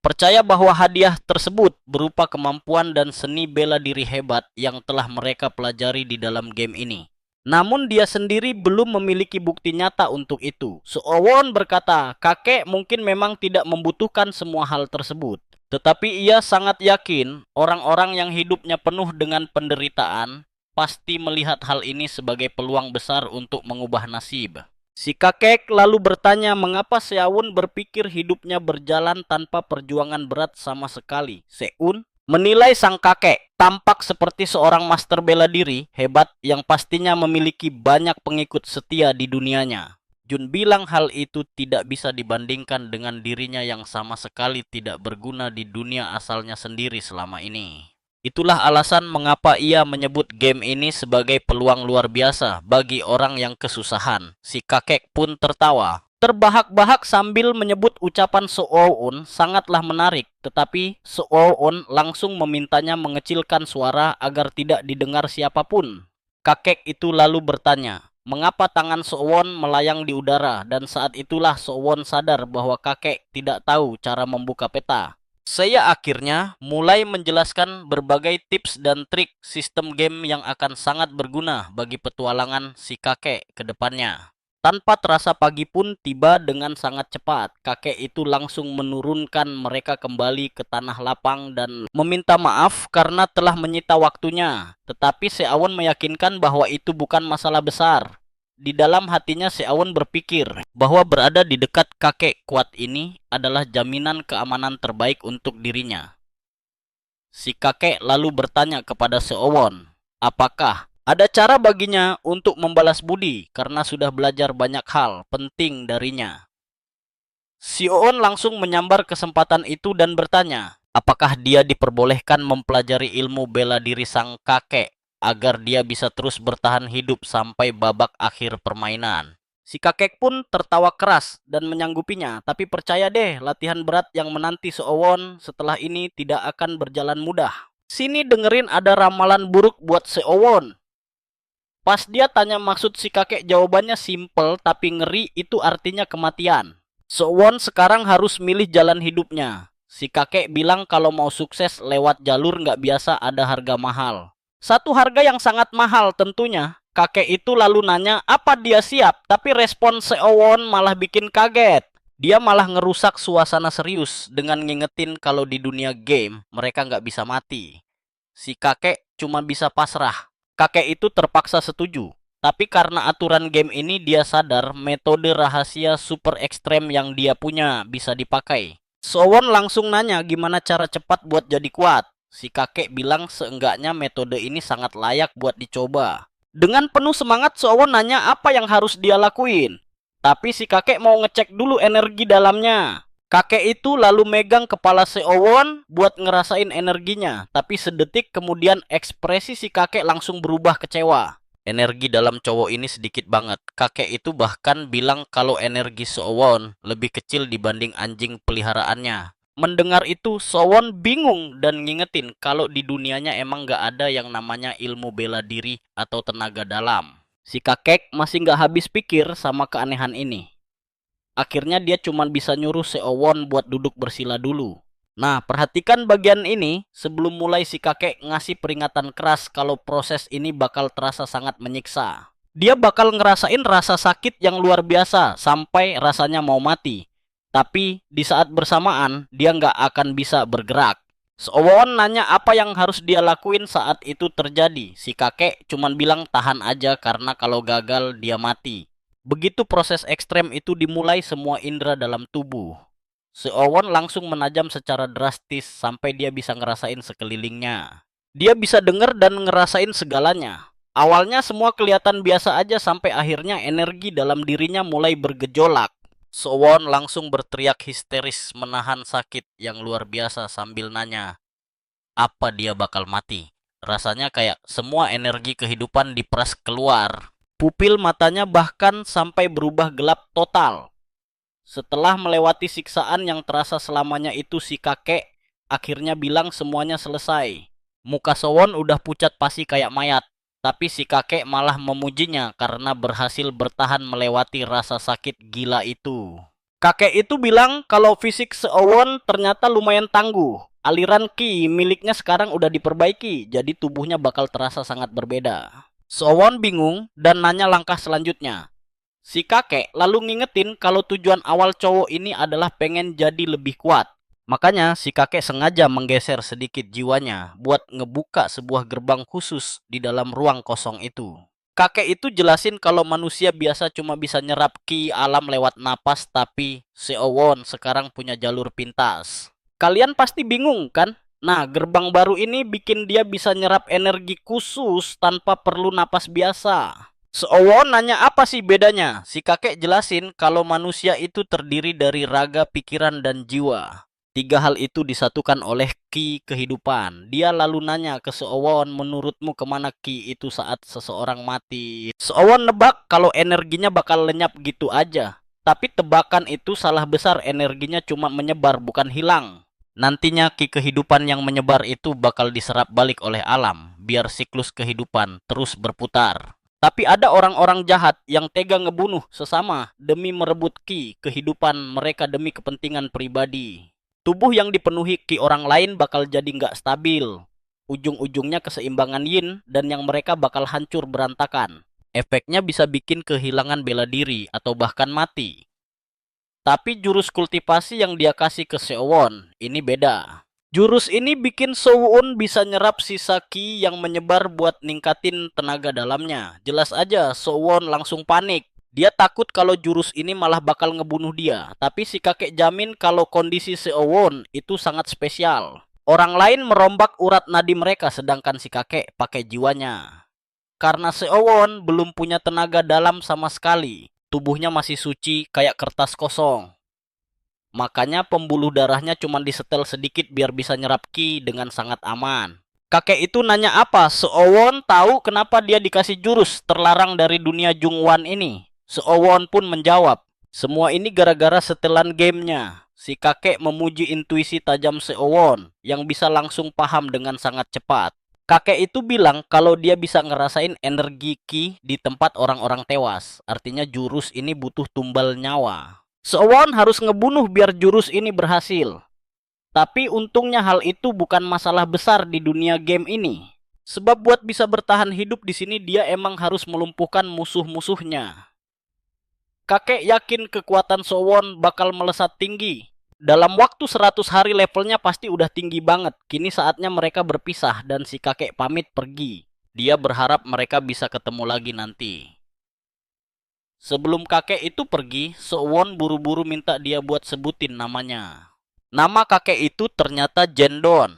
Percaya bahwa hadiah tersebut berupa kemampuan dan seni bela diri hebat yang telah mereka pelajari di dalam game ini. Namun dia sendiri belum memiliki bukti nyata untuk itu. Seowon berkata, kakek mungkin memang tidak membutuhkan semua hal tersebut. Tetapi ia sangat yakin orang-orang yang hidupnya penuh dengan penderitaan pasti melihat hal ini sebagai peluang besar untuk mengubah nasib. Si kakek lalu bertanya mengapa Seowon berpikir hidupnya berjalan tanpa perjuangan berat sama sekali. Seun menilai sang kakek tampak seperti seorang master bela diri hebat yang pastinya memiliki banyak pengikut setia di dunianya. Jun bilang hal itu tidak bisa dibandingkan dengan dirinya yang sama sekali tidak berguna di dunia asalnya sendiri selama ini. Itulah alasan mengapa ia menyebut game ini sebagai peluang luar biasa bagi orang yang kesusahan. Si kakek pun tertawa, terbahak-bahak sambil menyebut ucapan Seowon sangatlah menarik, tetapi Seowon langsung memintanya mengecilkan suara agar tidak didengar siapapun. Kakek itu lalu bertanya, mengapa tangan Seowon melayang di udara, dan saat itulah Seowon sadar bahwa kakek tidak tahu cara membuka peta. Saya akhirnya mulai menjelaskan berbagai tips dan trik sistem game yang akan sangat berguna bagi petualangan si kakek ke depannya. Tanpa terasa pagi pun tiba dengan sangat cepat. Kakek itu langsung menurunkan mereka kembali ke tanah lapang dan meminta maaf karena telah menyita waktunya. Tetapi Seowon meyakinkan bahwa itu bukan masalah besar. Di dalam hatinya Seowon berpikir bahwa berada di dekat kakek kuat ini adalah jaminan keamanan terbaik untuk dirinya. Si kakek lalu bertanya kepada Seowon, apakah ada cara baginya untuk membalas budi karena sudah belajar banyak hal penting darinya. Seowon langsung menyambar kesempatan itu dan bertanya, apakah dia diperbolehkan mempelajari ilmu bela diri sang kakek agar dia bisa terus bertahan hidup sampai babak akhir permainan. Si kakek pun tertawa keras dan menyanggupinya, tapi percaya deh, latihan berat yang menanti Seowon setelah ini tidak akan berjalan mudah. Sini dengerin ada ramalan buruk buat Seowon. Pas dia tanya maksud si kakek, jawabannya simple tapi ngeri, itu artinya kematian. Seowon sekarang harus milih jalan hidupnya. Si kakek bilang kalau mau sukses lewat jalur nggak biasa ada harga mahal. Satu harga yang sangat mahal tentunya. Kakek itu lalu nanya apa dia siap, tapi respon Seowon malah bikin kaget. Dia malah ngerusak suasana serius dengan ngingetin kalau di dunia game mereka nggak bisa mati. Si kakek cuma bisa pasrah. Kakek itu terpaksa setuju. Tapi karena aturan game ini dia sadar metode rahasia super ekstrem yang dia punya bisa dipakai. Seowon langsung nanya gimana cara cepat buat jadi kuat. Si kakek bilang seenggaknya metode ini sangat layak buat dicoba. Dengan penuh semangat Seowon nanya apa yang harus dia lakuin. Tapi si kakek mau ngecek dulu energi dalamnya. Kakek itu lalu megang kepala Seowon buat ngerasain energinya. Tapi sedetik kemudian ekspresi si kakek langsung berubah kecewa. Energi dalam cowok ini sedikit banget. Kakek itu bahkan bilang kalau energi Sowon lebih kecil dibanding anjing peliharaannya. Mendengar itu, Sowon bingung dan ngingetin kalau di dunianya emang gak ada yang namanya ilmu bela diri atau tenaga dalam. Si kakek masih gak habis pikir sama keanehan ini. Akhirnya dia cuma bisa nyuruh Sowon buat duduk bersila dulu. Nah, perhatikan bagian ini. Sebelum mulai si kakek ngasih peringatan keras kalau proses ini bakal terasa sangat menyiksa. Dia bakal ngerasain rasa sakit yang luar biasa sampai rasanya mau mati. Tapi di saat bersamaan dia nggak akan bisa bergerak. Sowon nanya apa yang harus dia lakuin saat itu terjadi. Si kakek cuman bilang tahan aja karena kalau gagal dia mati. Begitu proses ekstrem itu dimulai, semua indera dalam tubuh Sowon langsung menajam secara drastis sampai dia bisa ngerasain sekelilingnya. Dia bisa dengar dan ngerasain segalanya. Awalnya semua kelihatan biasa aja sampai akhirnya energi dalam dirinya mulai bergejolak. Sowon langsung berteriak histeris menahan sakit yang luar biasa sambil nanya, apa dia bakal mati? Rasanya kayak semua energi kehidupan diperas keluar. Pupil matanya bahkan sampai berubah gelap total. Setelah melewati siksaan yang terasa selamanya itu, si kakek akhirnya bilang semuanya selesai. Muka Sowon udah pucat pasi kayak mayat. Tapi si kakek malah memujinya karena berhasil bertahan melewati rasa sakit gila itu. Kakek itu bilang kalau fisik Sowon ternyata lumayan tangguh. Aliran Ki miliknya sekarang udah diperbaiki, jadi tubuhnya bakal terasa sangat berbeda. Sowon bingung dan nanya langkah selanjutnya. Si kakek lalu ngingetin kalau tujuan awal cowok ini adalah pengen jadi lebih kuat. Makanya si kakek sengaja menggeser sedikit jiwanya buat ngebuka sebuah gerbang khusus di dalam ruang kosong itu. Kakek itu jelasin kalau manusia biasa cuma bisa nyerap ki alam lewat napas, tapi Sowon sekarang punya jalur pintas. Kalian pasti bingung kan? Nah, gerbang baru ini bikin dia bisa nyerap energi khusus tanpa perlu napas biasa. Sowon nanya apa sih bedanya? Si kakek jelasin kalau manusia itu terdiri dari raga, pikiran, dan jiwa. Tiga hal itu disatukan oleh ki kehidupan. Dia lalu nanya ke Sowon, menurutmu kemana ki itu saat seseorang mati? Sowon nebak kalau energinya bakal lenyap gitu aja. Tapi tebakan itu salah besar, energinya cuma menyebar bukan hilang. Nantinya ki kehidupan yang menyebar itu bakal diserap balik oleh alam, biar siklus kehidupan terus berputar. Tapi ada orang-orang jahat yang tega ngebunuh sesama demi merebut ki kehidupan mereka demi kepentingan pribadi. Tubuh yang dipenuhi ki orang lain bakal jadi nggak stabil. Ujung-ujungnya keseimbangan yin dan yang mereka bakal hancur berantakan. Efeknya bisa bikin kehilangan bela diri atau bahkan mati. Tapi jurus kultivasi yang dia kasih ke Sowon ini beda. Jurus ini bikin Sowon bisa nyerap sisa ki yang menyebar buat ningkatin tenaga dalamnya. Jelas aja Sowon langsung panik. Dia takut kalau jurus ini malah bakal ngebunuh dia. Tapi si kakek jamin kalau kondisi Sowon itu sangat spesial. Orang lain merombak urat nadi mereka, sedangkan si kakek pakai jiwanya. Karena Sowon belum punya tenaga dalam sama sekali. Tubuhnya masih suci kayak kertas kosong. Makanya pembuluh darahnya cuma disetel sedikit biar bisa nyerap ki dengan sangat aman. Kakek itu nanya apa? Sowon tahu kenapa dia dikasih jurus terlarang dari dunia Jungwan ini. Sowon pun menjawab, semua ini gara-gara setelan gamenya. Si kakek memuji intuisi tajam Sowon yang bisa langsung paham dengan sangat cepat. Kakek itu bilang kalau dia bisa ngerasain energi ki di tempat orang-orang tewas. Artinya jurus ini butuh tumbal nyawa. Sowon harus ngebunuh biar jurus ini berhasil. Tapi untungnya hal itu bukan masalah besar di dunia game ini. Sebab buat bisa bertahan hidup di sini dia emang harus melumpuhkan musuh-musuhnya. Kakek yakin kekuatan Sowon bakal melesat tinggi. Dalam waktu 100 hari levelnya pasti udah tinggi banget. Kini saatnya mereka berpisah dan si kakek pamit pergi. Dia berharap mereka bisa ketemu lagi nanti. Sebelum kakek itu pergi, Sowon buru-buru minta dia buat sebutin namanya. Nama kakek itu ternyata Jendon.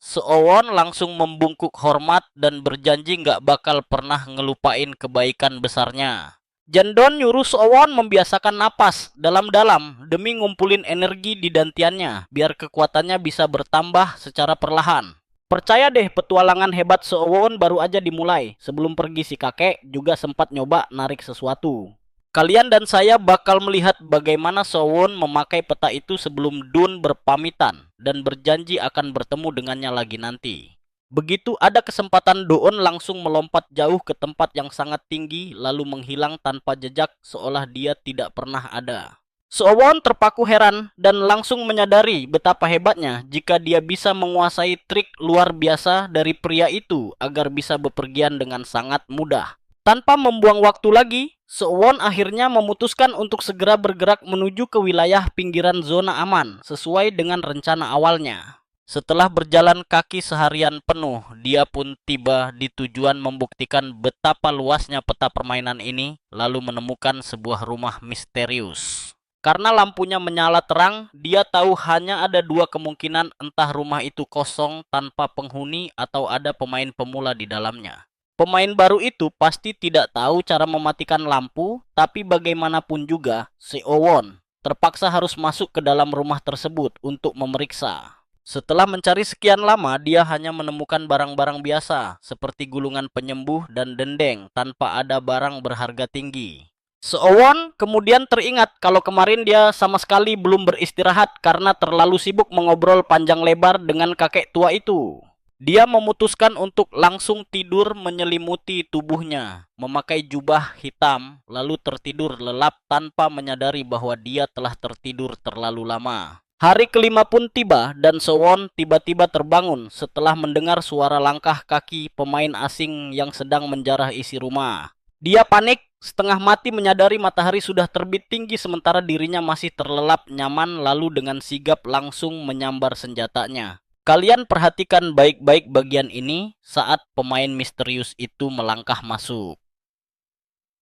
Sowon langsung membungkuk hormat dan berjanji gak bakal pernah ngelupain kebaikan besarnya. Jendon nyuruh Sowon membiasakan napas dalam-dalam demi ngumpulin energi di dantiannya, biar kekuatannya bisa bertambah secara perlahan. Percaya deh, petualangan hebat Seowon baru aja dimulai. Sebelum pergi si kakek juga sempat nyoba narik sesuatu. Kalian dan saya bakal melihat bagaimana Seowon memakai peta itu sebelum Dun berpamitan dan berjanji akan bertemu dengannya lagi nanti. Begitu ada kesempatan, Doon langsung melompat jauh ke tempat yang sangat tinggi lalu menghilang tanpa jejak seolah dia tidak pernah ada. Seowon terpaku heran dan langsung menyadari betapa hebatnya jika dia bisa menguasai trik luar biasa dari pria itu agar bisa bepergian dengan sangat mudah. Tanpa membuang waktu lagi, Seowon akhirnya memutuskan untuk segera bergerak menuju ke wilayah pinggiran zona aman sesuai dengan rencana awalnya. Setelah berjalan kaki seharian penuh, dia pun tiba di tujuan membuktikan betapa luasnya peta permainan ini, lalu menemukan sebuah rumah misterius. Karena lampunya menyala terang, dia tahu hanya ada dua kemungkinan, entah rumah itu kosong tanpa penghuni atau ada pemain pemula di dalamnya. Pemain baru itu pasti tidak tahu cara mematikan lampu, tapi bagaimanapun juga, Seowon terpaksa harus masuk ke dalam rumah tersebut untuk memeriksa. Setelah mencari sekian lama, dia hanya menemukan barang-barang biasa, seperti gulungan penyembuh dan dendeng, tanpa ada barang berharga tinggi. Seowon kemudian teringat kalau kemarin dia sama sekali belum beristirahat karena terlalu sibuk mengobrol panjang lebar dengan kakek tua itu. Dia memutuskan untuk langsung tidur menyelimuti tubuhnya, memakai jubah hitam, lalu tertidur lelap tanpa menyadari bahwa dia telah tertidur terlalu lama. Hari kelima pun tiba dan Seowon tiba-tiba terbangun setelah mendengar suara langkah kaki pemain asing yang sedang menjarah isi rumah. Dia panik, setengah mati menyadari matahari sudah terbit tinggi sementara dirinya masih terlelap nyaman lalu dengan sigap langsung menyambar senjatanya. Kalian perhatikan baik-baik bagian ini saat pemain misterius itu melangkah masuk.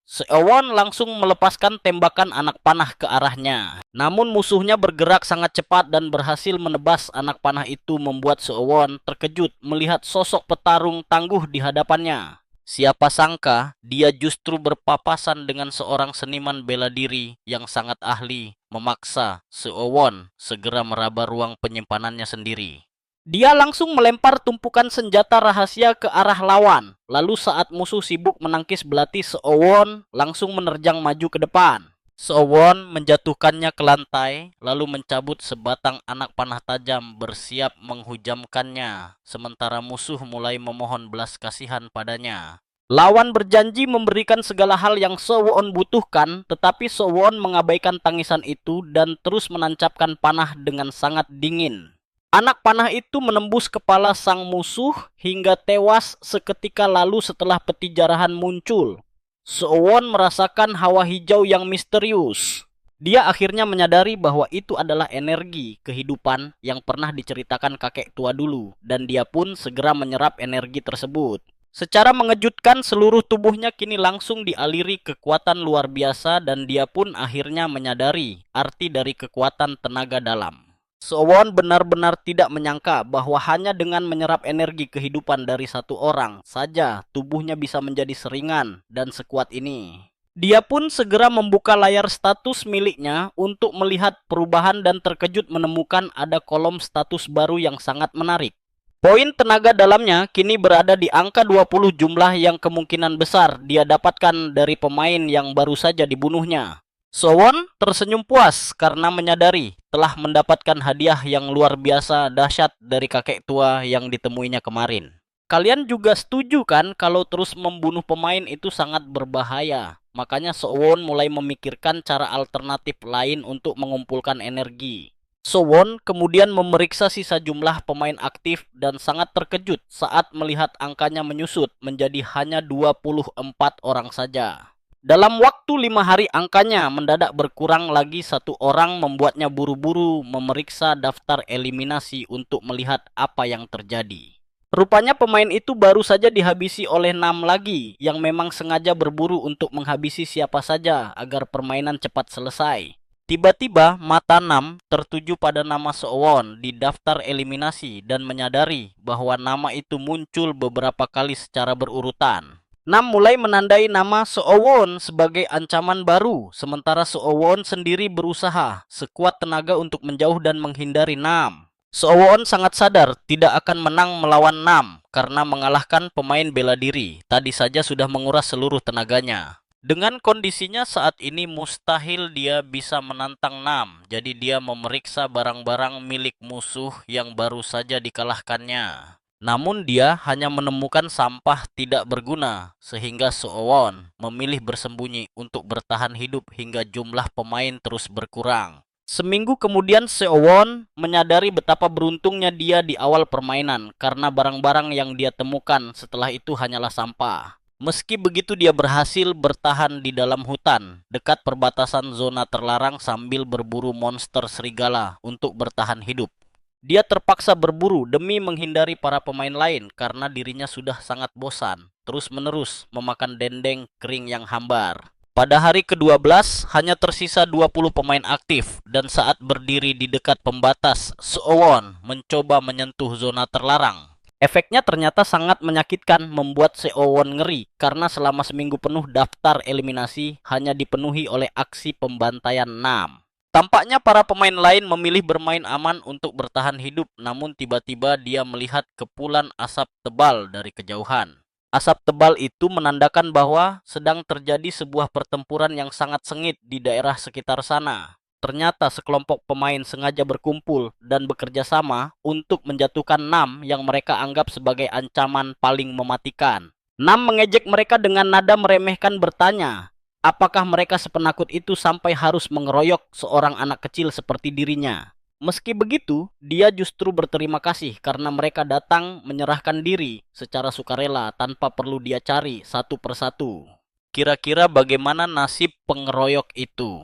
Seowon langsung melepaskan tembakan anak panah ke arahnya. Namun musuhnya bergerak sangat cepat dan berhasil menebas anak panah itu membuat Seowon terkejut melihat sosok petarung tangguh di hadapannya. Siapa sangka dia justru berpapasan dengan seorang seniman bela diri yang sangat ahli, memaksa Seowon segera meraba ruang penyimpanannya sendiri. Dia langsung melempar tumpukan senjata rahasia ke arah lawan. Lalu saat musuh sibuk menangkis belati, Seowon langsung menerjang maju ke depan. Seowon menjatuhkannya ke lantai, lalu mencabut sebatang anak panah tajam bersiap menghujamkannya. Sementara musuh mulai memohon belas kasihan padanya. Lawan berjanji memberikan segala hal yang Seowon butuhkan, tetapi Seowon mengabaikan tangisan itu dan terus menancapkan panah dengan sangat dingin. Anak panah itu menembus kepala sang musuh hingga tewas seketika lalu setelah peti jarahan muncul. Seowon merasakan hawa hijau yang misterius. Dia akhirnya menyadari bahwa itu adalah energi kehidupan yang pernah diceritakan kakek tua dulu, dan dia pun segera menyerap energi tersebut. Secara mengejutkan, seluruh tubuhnya kini langsung dialiri kekuatan luar biasa dan dia pun akhirnya menyadari arti dari kekuatan tenaga dalam. Seowon benar-benar tidak menyangka bahwa hanya dengan menyerap energi kehidupan dari satu orang saja tubuhnya bisa menjadi seringan dan sekuat ini. Dia pun segera membuka layar status miliknya untuk melihat perubahan dan terkejut menemukan ada kolom status baru yang sangat menarik. Poin tenaga dalamnya kini berada di angka 20 jumlah yang kemungkinan besar dia dapatkan dari pemain yang baru saja dibunuhnya. Seowon tersenyum puas karena menyadari telah mendapatkan hadiah yang luar biasa dahsyat dari kakek tua yang ditemuinya kemarin. Kalian juga setuju kan kalau terus membunuh pemain itu sangat berbahaya? Makanya Seowon mulai memikirkan cara alternatif lain untuk mengumpulkan energi. Seowon kemudian memeriksa sisa jumlah pemain aktif dan sangat terkejut saat melihat angkanya menyusut menjadi hanya 24 orang saja. Dalam waktu 5 hari angkanya mendadak berkurang lagi satu orang membuatnya buru-buru memeriksa daftar eliminasi untuk melihat apa yang terjadi. Rupanya pemain itu baru saja dihabisi oleh 6 lagi yang memang sengaja berburu untuk menghabisi siapa saja agar permainan cepat selesai. Tiba-tiba mata Nam tertuju pada nama Seowon di daftar eliminasi dan menyadari bahwa nama itu muncul beberapa kali secara berurutan. Nam mulai menandai nama Seowon sebagai ancaman baru, sementara Seowon sendiri berusaha sekuat tenaga untuk menjauh dan menghindari Nam. Seowon sangat sadar tidak akan menang melawan Nam karena mengalahkan pemain bela diri. Tadi saja sudah menguras seluruh tenaganya. Dengan kondisinya saat ini mustahil dia bisa menantang Nam. Jadi dia memeriksa barang-barang milik musuh yang baru saja dikalahkannya. Namun dia hanya menemukan sampah tidak berguna sehingga Seowon memilih bersembunyi untuk bertahan hidup hingga jumlah pemain terus berkurang. Seminggu kemudian Seowon menyadari betapa beruntungnya dia di awal permainan karena barang-barang yang dia temukan setelah itu hanyalah sampah. Meski begitu dia berhasil bertahan di dalam hutan dekat perbatasan zona terlarang sambil berburu monster serigala untuk bertahan hidup. Dia terpaksa berburu demi menghindari para pemain lain karena dirinya sudah sangat bosan terus-menerus memakan dendeng kering yang hambar. Pada hari ke-12, hanya tersisa 20 pemain aktif dan saat berdiri di dekat pembatas, Seowon mencoba menyentuh zona terlarang. Efeknya ternyata sangat menyakitkan membuat Seowon ngeri karena selama seminggu penuh daftar eliminasi hanya dipenuhi oleh aksi pembantaian Nam. Tampaknya para pemain lain memilih bermain aman untuk bertahan hidup, namun tiba-tiba dia melihat kepulan asap tebal dari kejauhan. Asap tebal itu menandakan bahwa sedang terjadi sebuah pertempuran yang sangat sengit di daerah sekitar sana. Ternyata sekelompok pemain sengaja berkumpul dan bekerja sama untuk menjatuhkan Nam yang mereka anggap sebagai ancaman paling mematikan. Nam mengejek mereka dengan nada meremehkan bertanya, apakah mereka sepenakut itu sampai harus mengeroyok seorang anak kecil seperti dirinya? Meski begitu, dia justru berterima kasih karena mereka datang menyerahkan diri secara sukarela tanpa perlu dia cari satu persatu. Kira-kira bagaimana nasib pengeroyok itu?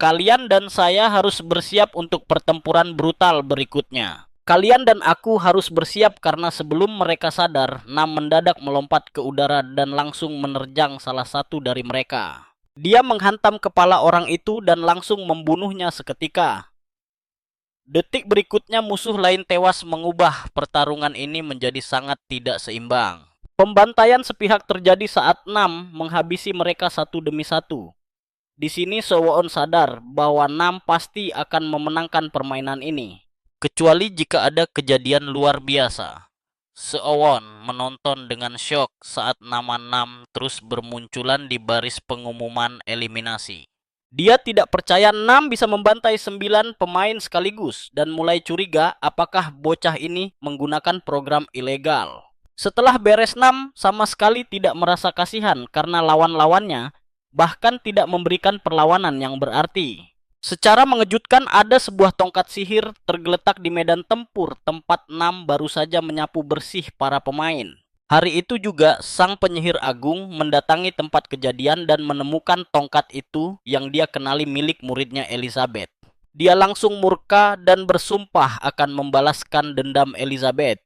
Kalian dan saya harus bersiap untuk pertempuran brutal berikutnya. Kalian dan aku harus bersiap karena sebelum mereka sadar, Nam mendadak melompat ke udara dan langsung menerjang salah satu dari mereka. Dia menghantam kepala orang itu dan langsung membunuhnya seketika. Detik berikutnya musuh lain tewas mengubah pertarungan ini menjadi sangat tidak seimbang. Pembantaian sepihak terjadi saat Nam menghabisi mereka satu demi satu. Di sini Seowon sadar bahwa Nam pasti akan memenangkan permainan ini. Kecuali jika ada kejadian luar biasa. Seowon menonton dengan syok saat nama Nam terus bermunculan di baris pengumuman eliminasi. Dia tidak percaya Nam bisa membantai 9 pemain sekaligus dan mulai curiga apakah bocah ini menggunakan program ilegal. Setelah beres Nam sama sekali tidak merasa kasihan karena lawan-lawannya bahkan tidak memberikan perlawanan yang berarti. Secara mengejutkan ada sebuah tongkat sihir tergeletak di medan tempur tempat Nam baru saja menyapu bersih para pemain. Hari itu juga sang penyihir agung mendatangi tempat kejadian dan menemukan tongkat itu yang dia kenali milik muridnya Elizabeth. Dia langsung murka dan bersumpah akan membalaskan dendam Elizabeth.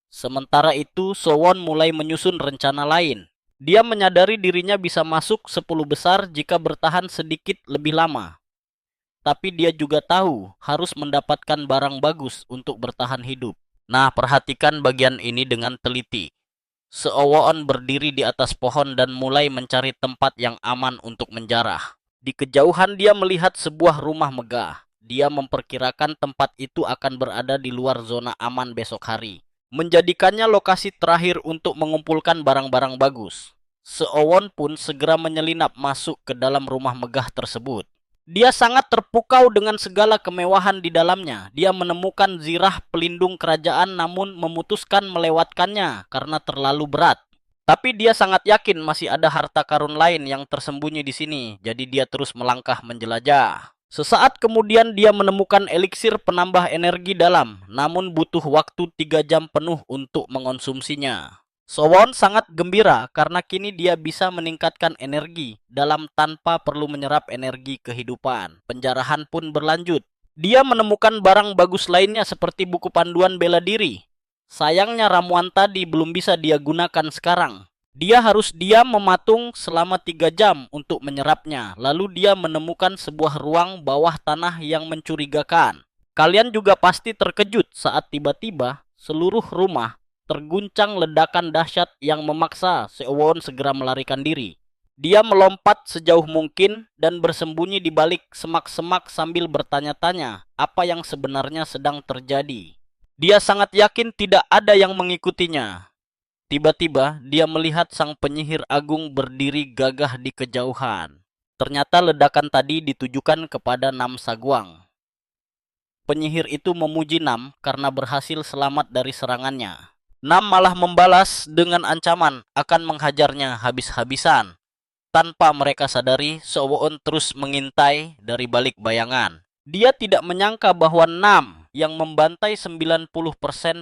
Sementara itu, Sowon mulai menyusun rencana lain. Dia menyadari dirinya bisa masuk 10 besar jika bertahan sedikit lebih lama. Tapi dia juga tahu harus mendapatkan barang bagus untuk bertahan hidup. Nah, perhatikan bagian ini dengan teliti. Seowon berdiri di atas pohon dan mulai mencari tempat yang aman untuk menjarah. Di kejauhan dia melihat sebuah rumah megah. Dia memperkirakan tempat itu akan berada di luar zona aman besok hari, menjadikannya lokasi terakhir untuk mengumpulkan barang-barang bagus. Seowon pun segera menyelinap masuk ke dalam rumah megah tersebut. Dia sangat terpukau dengan segala kemewahan di dalamnya. Dia menemukan zirah pelindung kerajaan namun memutuskan melewatkannya karena terlalu berat. Tapi dia sangat yakin masih ada harta karun lain yang tersembunyi di sini. Jadi dia terus melangkah menjelajah. Sesaat kemudian dia menemukan eliksir penambah energi dalam, namun butuh waktu 3 jam penuh untuk mengonsumsinya. Sowon sangat gembira karena kini dia bisa meningkatkan energi dalam tanpa perlu menyerap energi kehidupan. Penjarahan pun berlanjut. Dia menemukan barang bagus lainnya seperti buku panduan bela diri. Sayangnya ramuan tadi belum bisa dia gunakan sekarang. Dia harus diam mematung selama 3 jam untuk menyerapnya. Lalu dia menemukan sebuah ruang bawah tanah yang mencurigakan. Kalian juga pasti terkejut saat tiba-tiba seluruh rumah terguncang ledakan dahsyat yang memaksa Seowon segera melarikan diri. Dia melompat sejauh mungkin dan bersembunyi di balik semak-semak sambil bertanya-tanya apa yang sebenarnya sedang terjadi. Dia sangat yakin tidak ada yang mengikutinya. Tiba-tiba dia melihat sang penyihir agung berdiri gagah di kejauhan. Ternyata ledakan tadi ditujukan kepada Nam Saguang. Penyihir itu memuji Nam karena berhasil selamat dari serangannya. Nam malah membalas dengan ancaman akan menghajarnya habis-habisan. Tanpa mereka sadari, Seo-won terus mengintai dari balik bayangan. Dia tidak menyangka bahwa Nam yang membantai 90%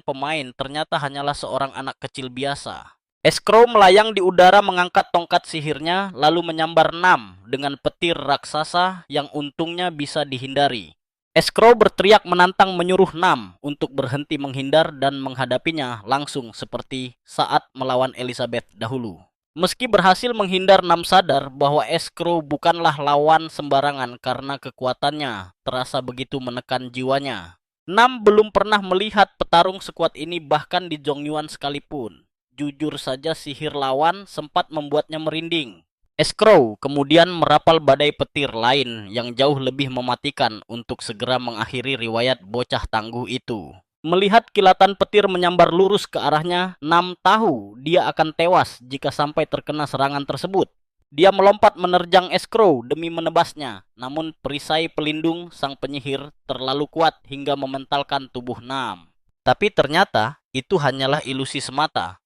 pemain ternyata hanyalah seorang anak kecil biasa. Escrow melayang di udara mengangkat tongkat sihirnya lalu menyambar Nam dengan petir raksasa yang untungnya bisa dihindari. Escrow berteriak menantang menyuruh Nam untuk berhenti menghindar dan menghadapinya langsung seperti saat melawan Elizabeth dahulu. Meski berhasil menghindar, Nam sadar bahwa Escrow bukanlah lawan sembarangan karena kekuatannya terasa begitu menekan jiwanya. Nam belum pernah melihat petarung sekuat ini bahkan di Jongyuan sekalipun. Jujur saja sihir lawan sempat membuatnya merinding. Escrow kemudian merapal badai petir lain yang jauh lebih mematikan untuk segera mengakhiri riwayat bocah tangguh itu. Melihat kilatan petir menyambar lurus ke arahnya, Nam tahu dia akan tewas jika sampai terkena serangan tersebut. Dia melompat menerjang Escrow demi menebasnya, namun perisai pelindung sang penyihir terlalu kuat hingga mementalkan tubuh Nam. Tapi ternyata itu hanyalah ilusi semata.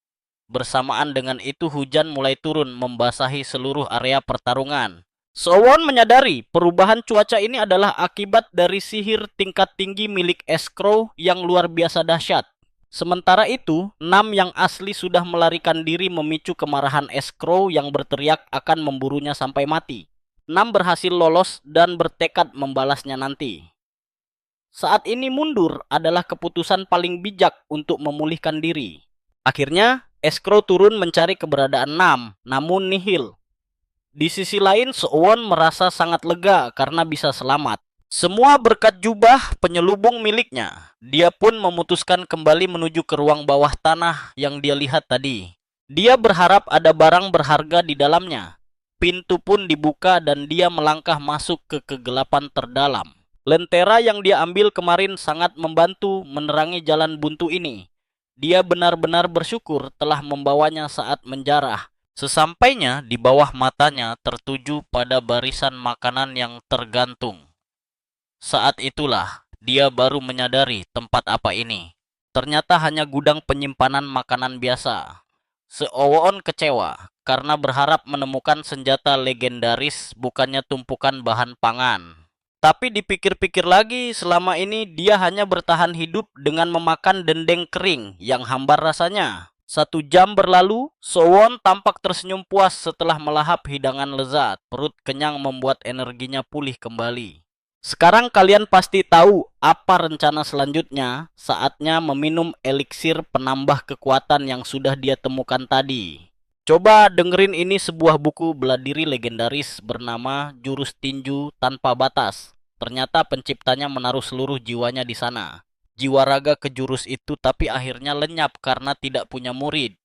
Bersamaan dengan itu hujan mulai turun membasahi seluruh area pertarungan. Seo-won menyadari perubahan cuaca ini adalah akibat dari sihir tingkat tinggi milik Escrow yang luar biasa dahsyat. Sementara itu, Nam yang asli sudah melarikan diri memicu kemarahan Escrow yang berteriak akan memburunya sampai mati. Nam berhasil lolos dan bertekad membalasnya nanti. Saat ini mundur adalah keputusan paling bijak untuk memulihkan diri. Akhirnya, Escrow turun mencari keberadaan Nam, namun nihil. Di sisi lain, Seo-won merasa sangat lega karena bisa selamat. Semua berkat jubah penyelubung miliknya. Dia pun memutuskan kembali menuju ke ruang bawah tanah yang dia lihat tadi. Dia berharap ada barang berharga di dalamnya. Pintu pun dibuka dan dia melangkah masuk ke kegelapan terdalam. Lentera yang dia ambil kemarin sangat membantu menerangi jalan buntu ini. Dia benar-benar bersyukur telah membawanya saat menjarah. Sesampainya di bawah matanya tertuju pada barisan makanan yang tergantung. Saat itulah dia baru menyadari tempat apa ini. Ternyata hanya gudang penyimpanan makanan biasa. Seo-won kecewa karena berharap menemukan senjata legendaris bukannya tumpukan bahan pangan. Tapi dipikir-pikir lagi, selama ini dia hanya bertahan hidup dengan memakan dendeng kering yang hambar rasanya. 1 jam berlalu, Seo-won tampak tersenyum puas setelah melahap hidangan lezat. Perut kenyang membuat energinya pulih kembali. Sekarang kalian pasti tahu apa rencana selanjutnya. Saatnya meminum eliksir penambah kekuatan yang sudah dia temukan tadi. Coba dengerin ini, sebuah buku bela diri legendaris bernama Jurus Tinju Tanpa Batas. Ternyata penciptanya menaruh seluruh jiwanya di sana. Jiwa raga ke jurus itu, tapi akhirnya lenyap karena tidak punya murid.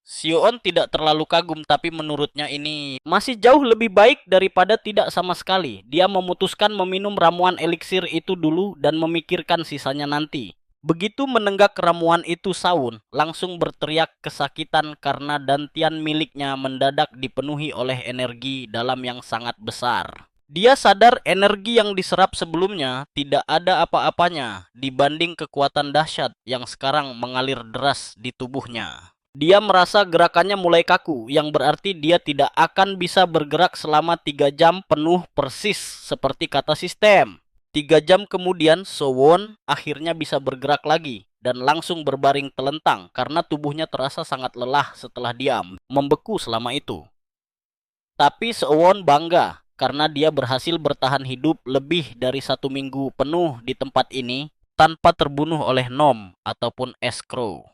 Seo-won tidak terlalu kagum, tapi menurutnya ini masih jauh lebih baik daripada tidak sama sekali. Dia memutuskan meminum ramuan eliksir itu dulu dan memikirkan sisanya nanti. Begitu menenggak ramuan itu, Sawun langsung berteriak kesakitan karena dantian miliknya mendadak dipenuhi oleh energi dalam yang sangat besar. Dia sadar energi yang diserap sebelumnya tidak ada apa-apanya dibanding kekuatan dahsyat yang sekarang mengalir deras di tubuhnya. Dia merasa gerakannya mulai kaku, yang berarti dia tidak akan bisa bergerak selama 3 jam penuh persis seperti kata sistem. 3 jam kemudian, Seo-won akhirnya bisa bergerak lagi dan langsung berbaring telentang karena tubuhnya terasa sangat lelah setelah diam, membeku selama itu. Tapi Seo-won bangga karena dia berhasil bertahan hidup lebih dari 1 minggu penuh di tempat ini tanpa terbunuh oleh Nom ataupun Escrow.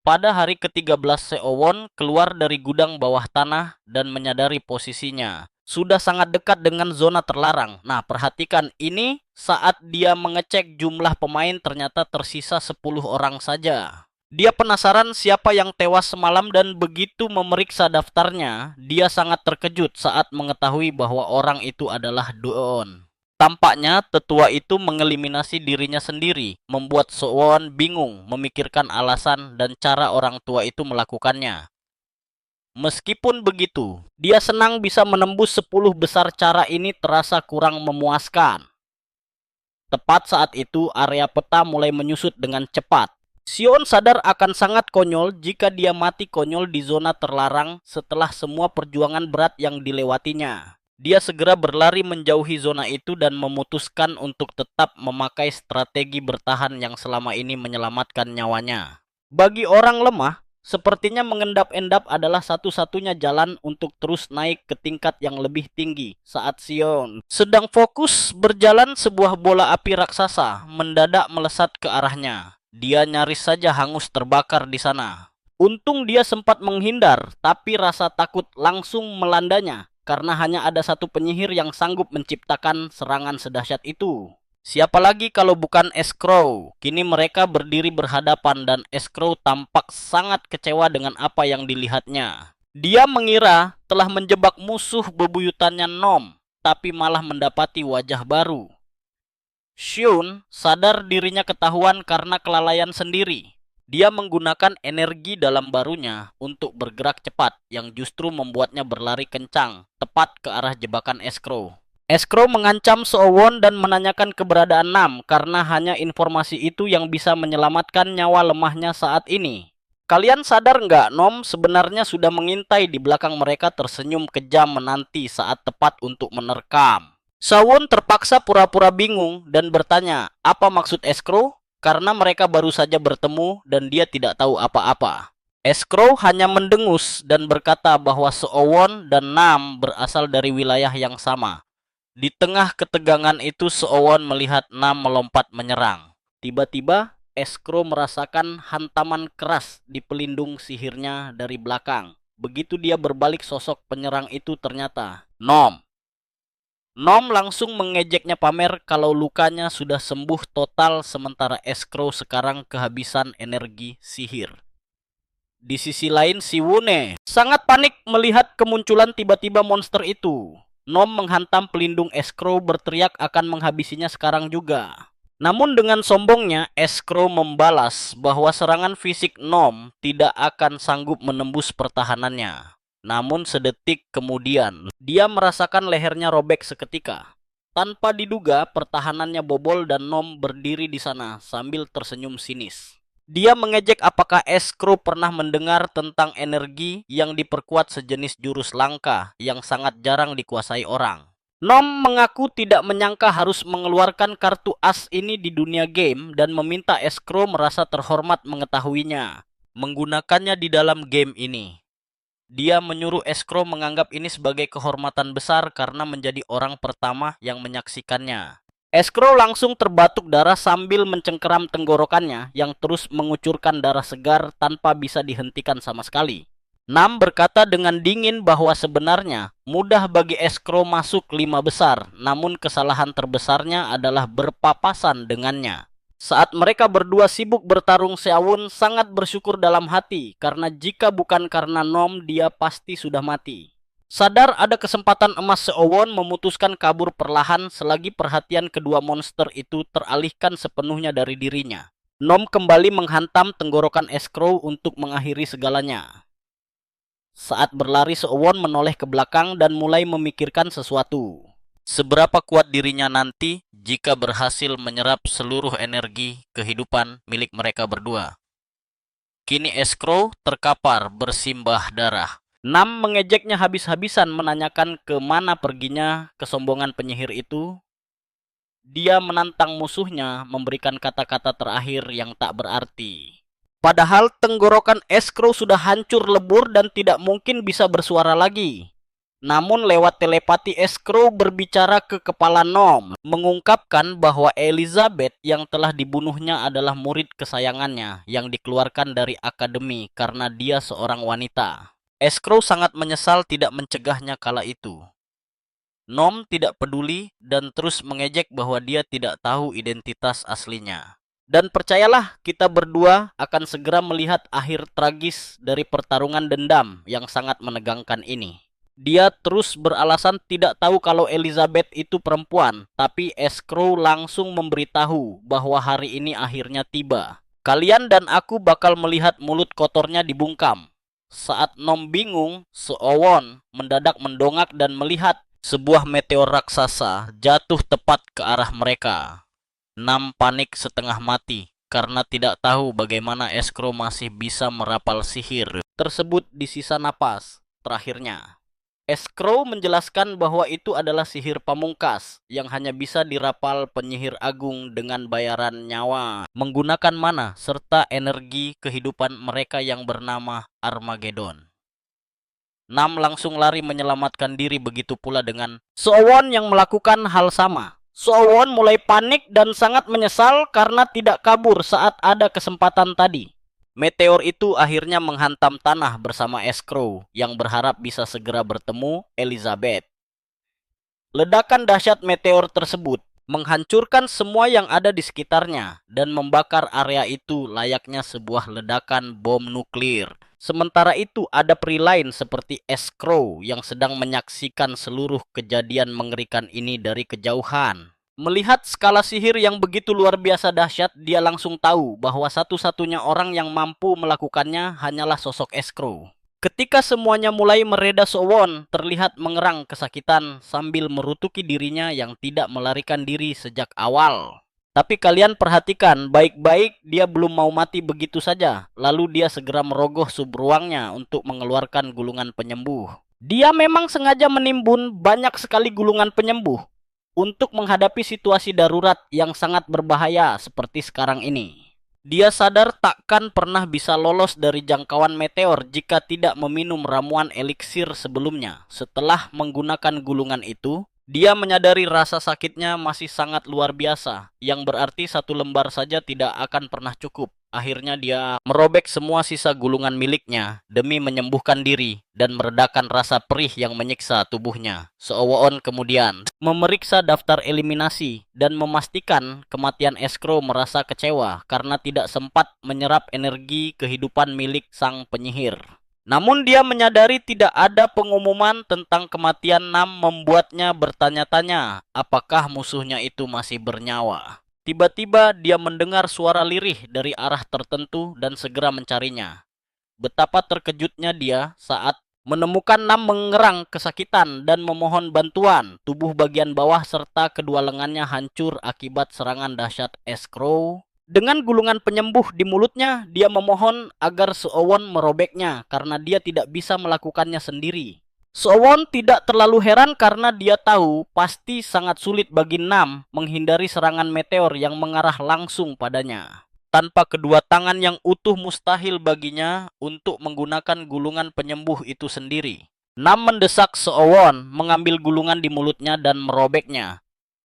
Pada hari ke-13, Seo-won keluar dari gudang bawah tanah dan menyadari posisinya sudah sangat dekat dengan zona terlarang. Nah, perhatikan ini, saat dia mengecek jumlah pemain ternyata tersisa 10 orang saja. Dia penasaran siapa yang tewas semalam dan begitu memeriksa daftarnya, dia sangat terkejut saat mengetahui bahwa orang itu adalah Doon. Tampaknya tetua itu mengeliminasi dirinya sendiri, membuat Sowon bingung memikirkan alasan dan cara orang tua itu melakukannya. Meskipun begitu, dia senang bisa menembus 10 besar. Cara ini terasa kurang memuaskan. Tepat saat itu, area peta mulai menyusut dengan cepat. Sion sadar akan sangat konyol jika dia mati konyol di zona terlarang setelah semua perjuangan berat yang dilewatinya. Dia segera berlari menjauhi zona itu dan memutuskan untuk tetap memakai strategi bertahan yang selama ini menyelamatkan nyawanya. Bagi orang lemah, sepertinya mengendap-endap adalah satu-satunya jalan untuk terus naik ke tingkat yang lebih tinggi. Saat Sion sedang fokus berjalan, sebuah bola api raksasa mendadak melesat ke arahnya. Dia nyaris saja hangus terbakar di sana. Untung dia sempat menghindar, tapi rasa takut langsung melandanya karena hanya ada satu penyihir yang sanggup menciptakan serangan sedahsyat itu. Siapa lagi kalau bukan Escrow? Kini mereka berdiri berhadapan dan Escrow tampak sangat kecewa dengan apa yang dilihatnya. Dia mengira telah menjebak musuh bebuyutannya Nom, tapi malah mendapati wajah baru. Shun sadar dirinya ketahuan karena kelalaian sendiri. Dia menggunakan energi dalam barunya untuk bergerak cepat yang justru membuatnya berlari kencang tepat ke arah jebakan Escrow. Escrow mengancam Sowon dan menanyakan keberadaan Nam karena hanya informasi itu yang bisa menyelamatkan nyawa lemahnya saat ini. Kalian sadar nggak, Nom sebenarnya sudah mengintai di belakang mereka tersenyum kejam menanti saat tepat untuk menerkam. Sowon terpaksa pura-pura bingung dan bertanya, apa maksud Escrow? Karena mereka baru saja bertemu dan dia tidak tahu apa-apa. Escrow hanya mendengus dan berkata bahwa Sowon dan Nam berasal dari wilayah yang sama. Di tengah ketegangan itu, Sowon melihat Nam melompat menyerang. Tiba-tiba, Escrow merasakan hantaman keras di pelindung sihirnya dari belakang. Begitu dia berbalik, sosok penyerang itu ternyata Nom. Nom langsung mengejeknya pamer kalau lukanya sudah sembuh total sementara Escrow sekarang kehabisan energi sihir. Di sisi lain, si Wune sangat panik melihat kemunculan tiba-tiba monster itu. Nom menghantam pelindung Escrow berteriak akan menghabisinya sekarang juga. Namun dengan sombongnya, Escrow membalas bahwa serangan fisik Nom tidak akan sanggup menembus pertahanannya. Namun sedetik kemudian, dia merasakan lehernya robek seketika. Tanpa diduga, pertahanannya bobol dan Nom berdiri di sana sambil tersenyum sinis. Dia mengejek apakah Escrow pernah mendengar tentang energi yang diperkuat sejenis jurus langka yang sangat jarang dikuasai orang. Nom mengaku tidak menyangka harus mengeluarkan kartu as ini di dunia game dan meminta Escrow merasa terhormat mengetahuinya, menggunakannya di dalam game ini. Dia menyuruh Escrow menganggap ini sebagai kehormatan besar karena menjadi orang pertama yang menyaksikannya. Escrow langsung terbatuk darah sambil mencengkeram tenggorokannya yang terus mengucurkan darah segar tanpa bisa dihentikan sama sekali. Nam berkata dengan dingin bahwa sebenarnya mudah bagi Escrow masuk 5 besar, namun kesalahan terbesarnya adalah berpapasan dengannya. Saat mereka berdua sibuk bertarung, Seawun sangat bersyukur dalam hati karena jika bukan karena Nom, dia pasti sudah mati. Sadar ada kesempatan emas, Seowon memutuskan kabur perlahan selagi perhatian kedua monster itu teralihkan sepenuhnya dari dirinya. Nom kembali menghantam tenggorokan Escrow untuk mengakhiri segalanya. Saat berlari, Seowon menoleh ke belakang dan mulai memikirkan sesuatu. Seberapa kuat dirinya nanti jika berhasil menyerap seluruh energi kehidupan milik mereka berdua. Kini Escrow terkapar bersimbah darah. Nam mengejeknya habis-habisan menanyakan ke mana perginya kesombongan penyihir itu. Dia menantang musuhnya memberikan kata-kata terakhir yang tak berarti. Padahal tenggorokan Escrow sudah hancur lebur dan tidak mungkin bisa bersuara lagi. Namun lewat telepati Escrow berbicara ke kepala Nom, mengungkapkan bahwa Elizabeth yang telah dibunuhnya adalah murid kesayangannya yang dikeluarkan dari akademi karena dia seorang wanita. Escrow sangat menyesal tidak mencegahnya kala itu. Nom tidak peduli dan terus mengejek bahwa dia tidak tahu identitas aslinya. Dan percayalah, kita berdua akan segera melihat akhir tragis dari pertarungan dendam yang sangat menegangkan ini. Dia terus beralasan tidak tahu kalau Elizabeth itu perempuan, tapi Escrow langsung memberitahu bahwa hari ini akhirnya tiba. Kalian dan aku bakal melihat mulut kotornya dibungkam. Saat Nom bingung, Seowon mendadak mendongak dan melihat sebuah meteor raksasa jatuh tepat ke arah mereka. Nam panik setengah mati karena tidak tahu bagaimana Escrow masih bisa merapal sihir tersebut di sisa napas terakhirnya. Escrow menjelaskan bahwa itu adalah sihir pamungkas yang hanya bisa dirapal penyihir agung dengan bayaran nyawa, menggunakan mana serta energi kehidupan mereka yang bernama Armageddon. Nam langsung lari menyelamatkan diri, begitu pula dengan Seowon yang melakukan hal sama. Seowon mulai panik dan sangat menyesal karena tidak kabur saat ada kesempatan tadi. Meteor itu akhirnya menghantam tanah bersama Escrow yang berharap bisa segera bertemu Elizabeth. Ledakan dahsyat meteor tersebut menghancurkan semua yang ada di sekitarnya dan membakar area itu layaknya sebuah ledakan bom nuklir. Sementara itu ada peri lain seperti Escrow yang sedang menyaksikan seluruh kejadian mengerikan ini dari kejauhan. Melihat skala sihir yang begitu luar biasa dahsyat, dia langsung tahu bahwa satu-satunya orang yang mampu melakukannya hanyalah sosok Escrow. Ketika semuanya mulai mereda, Seowon terlihat mengerang kesakitan sambil merutuki dirinya yang tidak melarikan diri sejak awal. Tapi kalian perhatikan baik-baik, dia belum mau mati begitu saja. Lalu dia segera merogoh subruangnya untuk mengeluarkan gulungan penyembuh. Dia memang sengaja menimbun banyak sekali gulungan penyembuh untuk menghadapi situasi darurat yang sangat berbahaya seperti sekarang ini. Dia sadar takkan pernah bisa lolos dari jangkauan meteor jika tidak meminum ramuan eliksir sebelumnya. Setelah menggunakan gulungan itu, dia menyadari rasa sakitnya masih sangat luar biasa, yang berarti satu lembar saja tidak akan pernah cukup. Akhirnya dia merobek semua sisa gulungan miliknya demi menyembuhkan diri dan meredakan rasa perih yang menyiksa tubuhnya. Seowon kemudian memeriksa daftar eliminasi dan memastikan kematian Escrow merasa kecewa karena tidak sempat menyerap energi kehidupan milik sang penyihir. Namun dia menyadari tidak ada pengumuman tentang kematian Nam membuatnya bertanya-tanya apakah musuhnya itu masih bernyawa. Tiba-tiba dia mendengar suara lirih dari arah tertentu dan segera mencarinya. Betapa terkejutnya dia saat menemukan Nam mengerang kesakitan dan memohon bantuan. Tubuh bagian bawah serta kedua lengannya hancur akibat serangan dahsyat Escrow. Dengan gulungan penyembuh di mulutnya, dia memohon agar Seowon merobeknya karena dia tidak bisa melakukannya sendiri. Seowon tidak terlalu heran karena dia tahu pasti sangat sulit bagi Nam menghindari serangan meteor yang mengarah langsung padanya. Tanpa kedua tangan yang utuh mustahil baginya untuk menggunakan gulungan penyembuh itu sendiri. Nam mendesak Seowon mengambil gulungan di mulutnya dan merobeknya.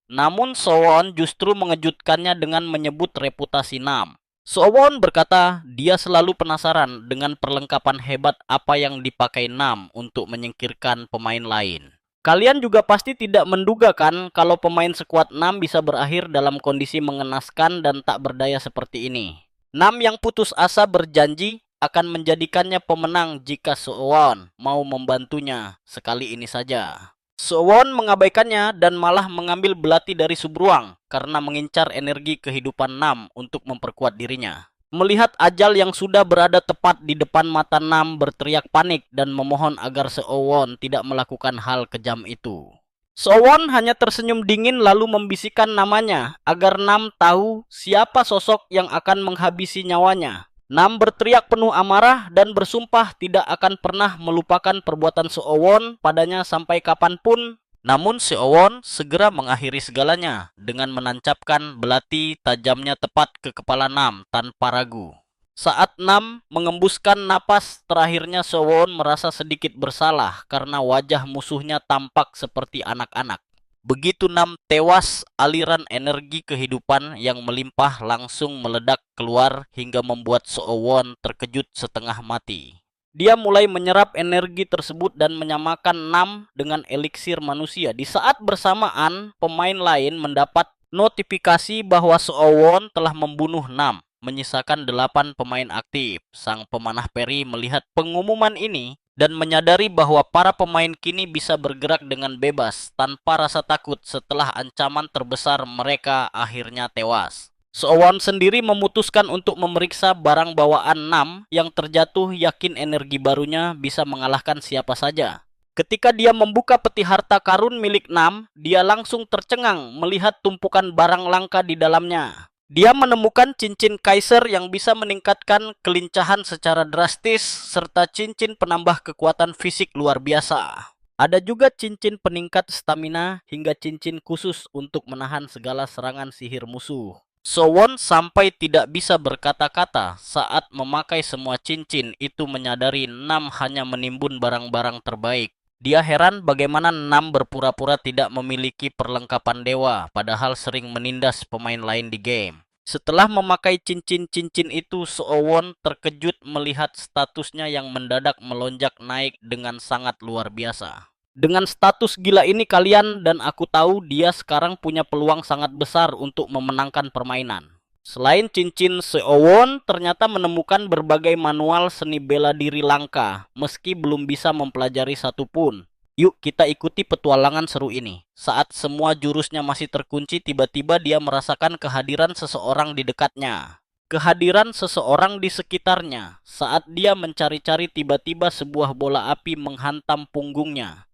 Namun Seowon justru mengejutkannya dengan menyebut reputasi Nam. Seowon berkata dia selalu penasaran dengan perlengkapan hebat apa yang dipakai Nam untuk menyingkirkan pemain lain. Kalian juga pasti tidak menduga kan kalau pemain sekuat Nam bisa berakhir dalam kondisi mengenaskan dan tak berdaya seperti ini. Nam yang putus asa berjanji akan menjadikannya pemenang jika Seowon mau membantunya sekali ini saja. Seowon mengabaikannya dan malah mengambil belati dari subruang karena mengincar energi kehidupan Nam untuk memperkuat dirinya. Melihat ajal yang sudah berada tepat di depan mata, Nam berteriak panik dan memohon agar Seowon tidak melakukan hal kejam itu. Seowon hanya tersenyum dingin lalu membisikkan namanya agar Nam tahu siapa sosok yang akan menghabisi nyawanya. Nam berteriak penuh amarah dan bersumpah tidak akan pernah melupakan perbuatan Seowon padanya sampai kapanpun. Namun Seowon segera mengakhiri segalanya dengan menancapkan belati tajamnya tepat ke kepala Nam tanpa ragu. Saat Nam mengembuskan napas terakhirnya, Seowon merasa sedikit bersalah karena wajah musuhnya tampak seperti anak-anak. Begitu Nam tewas, aliran energi kehidupan yang melimpah langsung meledak keluar hingga membuat Seowon terkejut setengah mati. Dia mulai menyerap energi tersebut dan menyamakan Nam dengan eliksir manusia. Di saat bersamaan, pemain lain mendapat notifikasi bahwa Seowon telah membunuh 6, menyisakan 8 pemain aktif. Sang pemanah peri melihat pengumuman ini dan menyadari bahwa para pemain kini bisa bergerak dengan bebas tanpa rasa takut setelah ancaman terbesar mereka akhirnya tewas. Seowon sendiri memutuskan untuk memeriksa barang bawaan 6 yang terjatuh, yakin energi barunya bisa mengalahkan siapa saja. Ketika dia membuka peti harta karun milik 6, dia langsung tercengang melihat tumpukan barang langka di dalamnya. Dia menemukan cincin Kaiser yang bisa meningkatkan kelincahan secara drastis, serta cincin penambah kekuatan fisik luar biasa. Ada juga cincin peningkat stamina hingga cincin khusus untuk menahan segala serangan sihir musuh. Sowon sampai tidak bisa berkata-kata saat memakai semua cincin itu, menyadari 6 hanya menimbun barang-barang terbaik. Dia heran bagaimana 6 berpura-pura tidak memiliki perlengkapan dewa, padahal sering menindas pemain lain di game. Setelah memakai cincin-cincin itu, Seowon terkejut melihat statusnya yang mendadak melonjak naik dengan sangat luar biasa. Dengan status gila ini kalian dan aku tahu dia sekarang punya peluang sangat besar untuk memenangkan permainan. Selain cincin, Seowon ternyata menemukan berbagai manual seni bela diri langka, meski belum bisa mempelajari satu pun. Yuk kita ikuti petualangan seru ini. Saat semua jurusnya masih terkunci, tiba-tiba dia merasakan kehadiran seseorang di dekatnya. Kehadiran seseorang di sekitarnya. Saat dia mencari-cari, tiba-tiba sebuah bola api menghantam punggungnya.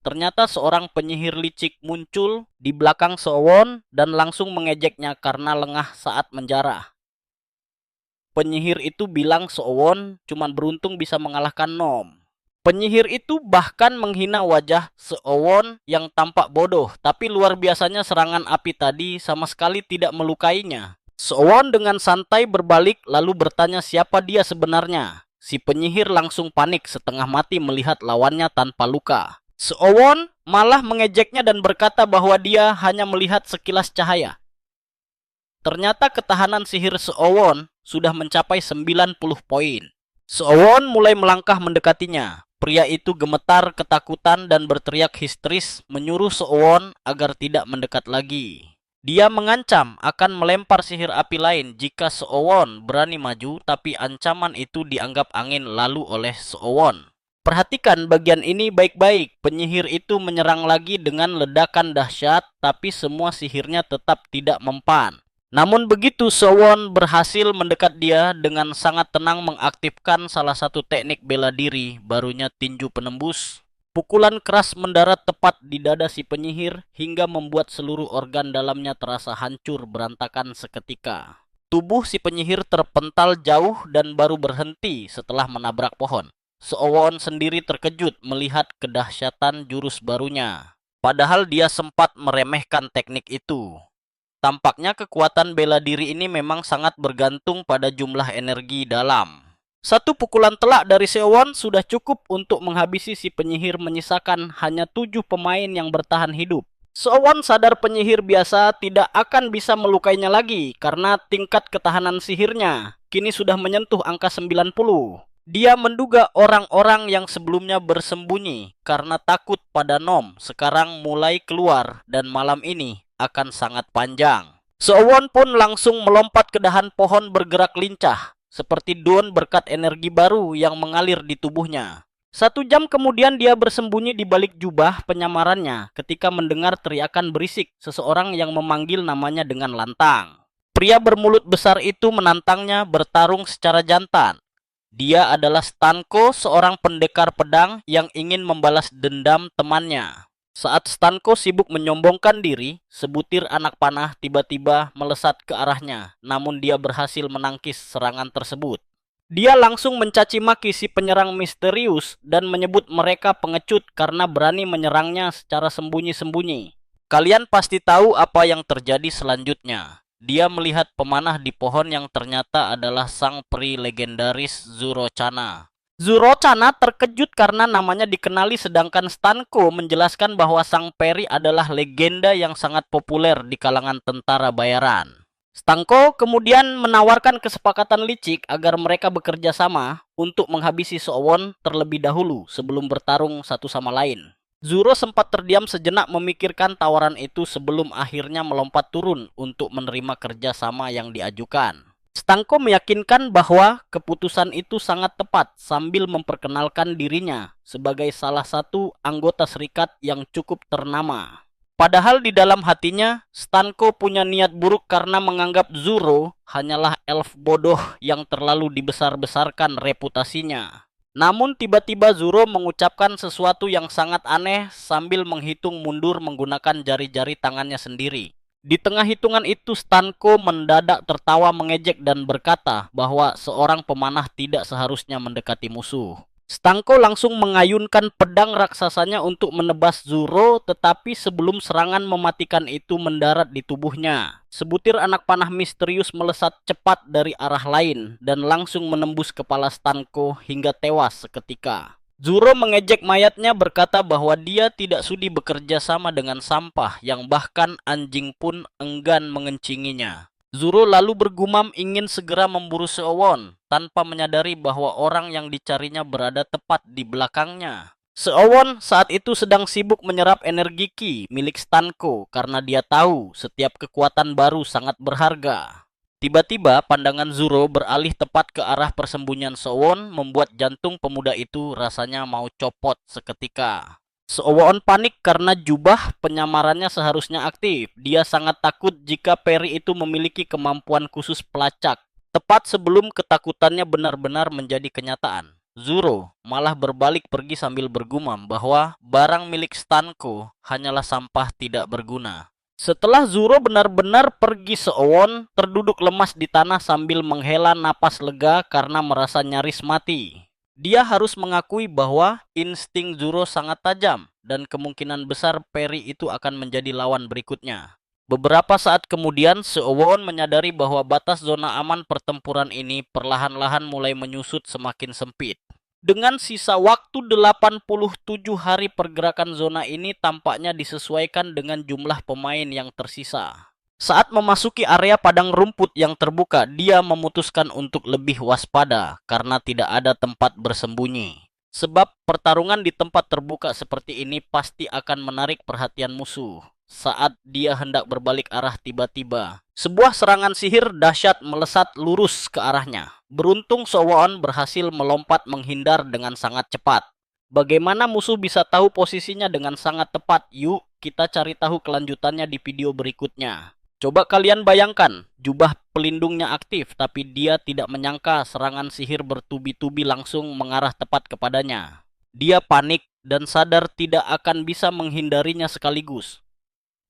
Ternyata seorang penyihir licik muncul di belakang Seowon dan langsung mengejeknya karena lengah saat menjarah. Penyihir itu bilang Seowon cuma beruntung bisa mengalahkan Nom. Penyihir itu bahkan menghina wajah Seowon yang tampak bodoh, tapi luar biasanya serangan api tadi sama sekali tidak melukainya. Seowon dengan santai berbalik lalu bertanya siapa dia sebenarnya. Si penyihir langsung panik setengah mati melihat lawannya tanpa luka. Seowon malah mengejeknya dan berkata bahwa dia hanya melihat sekilas cahaya. Ternyata ketahanan sihir Seowon sudah mencapai 90 poin. Seowon mulai melangkah mendekatinya. Pria itu gemetar ketakutan dan berteriak histeris menyuruh Seowon agar tidak mendekat lagi. Dia mengancam akan melempar sihir api lain jika Seowon berani maju, tapi ancaman itu dianggap angin lalu oleh Seowon. Perhatikan bagian ini baik-baik. Penyihir itu menyerang lagi dengan ledakan dahsyat, tapi semua sihirnya tetap tidak mempan. Namun begitu Seowon berhasil mendekat dia, dengan sangat tenang mengaktifkan salah satu teknik bela diri barunya, tinju penembus. Pukulan keras mendarat tepat di dada si penyihir hingga membuat seluruh organ dalamnya terasa hancur berantakan seketika. Tubuh si penyihir terpental jauh dan baru berhenti setelah menabrak pohon. Seowon sendiri terkejut melihat kedahsyatan jurus barunya. Padahal dia sempat meremehkan teknik itu. Tampaknya kekuatan bela diri ini memang sangat bergantung pada jumlah energi dalam. Satu pukulan telak dari Seowon sudah cukup untuk menghabisi si penyihir, menyisakan hanya 7 pemain yang bertahan hidup. Seowon sadar penyihir biasa tidak akan bisa melukainya lagi karena tingkat ketahanan sihirnya kini sudah menyentuh angka 90. Dia menduga orang-orang yang sebelumnya bersembunyi karena takut pada Nom sekarang mulai keluar dan malam ini akan sangat panjang. Seowon pun langsung melompat ke dahan pohon bergerak lincah seperti daun berkat energi baru yang mengalir di tubuhnya. 1 jam kemudian dia bersembunyi di balik jubah penyamarannya ketika mendengar teriakan berisik seseorang yang memanggil namanya dengan lantang. Pria bermulut besar itu menantangnya bertarung secara jantan. Dia adalah Stanko, seorang pendekar pedang yang ingin membalas dendam temannya. Saat Stanko sibuk menyombongkan diri, sebutir anak panah tiba-tiba melesat ke arahnya, namun dia berhasil menangkis serangan tersebut. Dia langsung mencaci maki si penyerang misterius dan menyebut mereka pengecut karena berani menyerangnya secara sembunyi-sembunyi. Kalian pasti tahu apa yang terjadi selanjutnya. Dia melihat pemanah di pohon yang ternyata adalah sang peri legendaris Zurochana. Zurochana terkejut karena namanya dikenali, sedangkan Stanko menjelaskan bahwa sang peri adalah legenda yang sangat populer di kalangan tentara bayaran. Stanko kemudian menawarkan kesepakatan licik agar mereka bekerja sama untuk menghabisi Seowon terlebih dahulu sebelum bertarung satu sama lain. Zoro sempat terdiam sejenak memikirkan tawaran itu sebelum akhirnya melompat turun untuk menerima kerjasama yang diajukan. Stanko meyakinkan bahwa keputusan itu sangat tepat sambil memperkenalkan dirinya sebagai salah satu anggota serikat yang cukup ternama. Padahal di dalam hatinya, Stanko punya niat buruk karena menganggap Zoro hanyalah elf bodoh yang terlalu dibesar-besarkan reputasinya. Namun tiba-tiba Zoro mengucapkan sesuatu yang sangat aneh sambil menghitung mundur menggunakan jari-jari tangannya sendiri. Di tengah hitungan itu, Stanko mendadak tertawa mengejek dan berkata bahwa seorang pemanah tidak seharusnya mendekati musuh. Stanko langsung mengayunkan pedang raksasanya untuk menebas Zoro, tetapi sebelum serangan mematikan itu mendarat di tubuhnya, sebutir anak panah misterius melesat cepat dari arah lain dan langsung menembus kepala Stanko hingga tewas seketika. Zoro mengejek mayatnya, berkata bahwa dia tidak sudi bekerja sama dengan sampah yang bahkan anjing pun enggan mengencinginya. Zoro lalu bergumam ingin segera memburu Seowon tanpa menyadari bahwa orang yang dicarinya berada tepat di belakangnya. Seowon saat itu sedang sibuk menyerap energi Ki milik Stanko karena dia tahu setiap kekuatan baru sangat berharga. Tiba-tiba pandangan Zoro beralih tepat ke arah persembunyian Seowon, membuat jantung pemuda itu rasanya mau copot seketika. Seowon panik karena jubah penyamarannya seharusnya aktif. Dia sangat takut jika peri itu memiliki kemampuan khusus pelacak. Tepat sebelum ketakutannya benar-benar menjadi kenyataan, Zoro malah berbalik pergi sambil bergumam bahwa barang milik Stanko hanyalah sampah tidak berguna. Setelah Zoro benar-benar pergi, Seowon terduduk lemas di tanah sambil menghela napas lega karena merasa nyaris mati. Dia harus mengakui bahwa insting Zoro sangat tajam dan kemungkinan besar peri itu akan menjadi lawan berikutnya. Beberapa saat kemudian, Seowon menyadari bahwa batas zona aman pertempuran ini perlahan-lahan mulai menyusut semakin sempit. Dengan sisa waktu 87 hari, pergerakan zona ini tampaknya disesuaikan dengan jumlah pemain yang tersisa. Saat memasuki area padang rumput yang terbuka, dia memutuskan untuk lebih waspada karena tidak ada tempat bersembunyi. Sebab pertarungan di tempat terbuka seperti ini pasti akan menarik perhatian musuh. Saat dia hendak berbalik arah, tiba-tiba sebuah serangan sihir dahsyat melesat lurus ke arahnya. Beruntung Seowon berhasil melompat menghindar dengan sangat cepat. Bagaimana musuh bisa tahu posisinya dengan sangat tepat? Yuk kita cari tahu kelanjutannya di video berikutnya. Coba kalian bayangkan, jubah pelindungnya aktif tapi dia tidak menyangka serangan sihir bertubi-tubi langsung mengarah tepat kepadanya. Dia panik dan sadar tidak akan bisa menghindarinya sekaligus.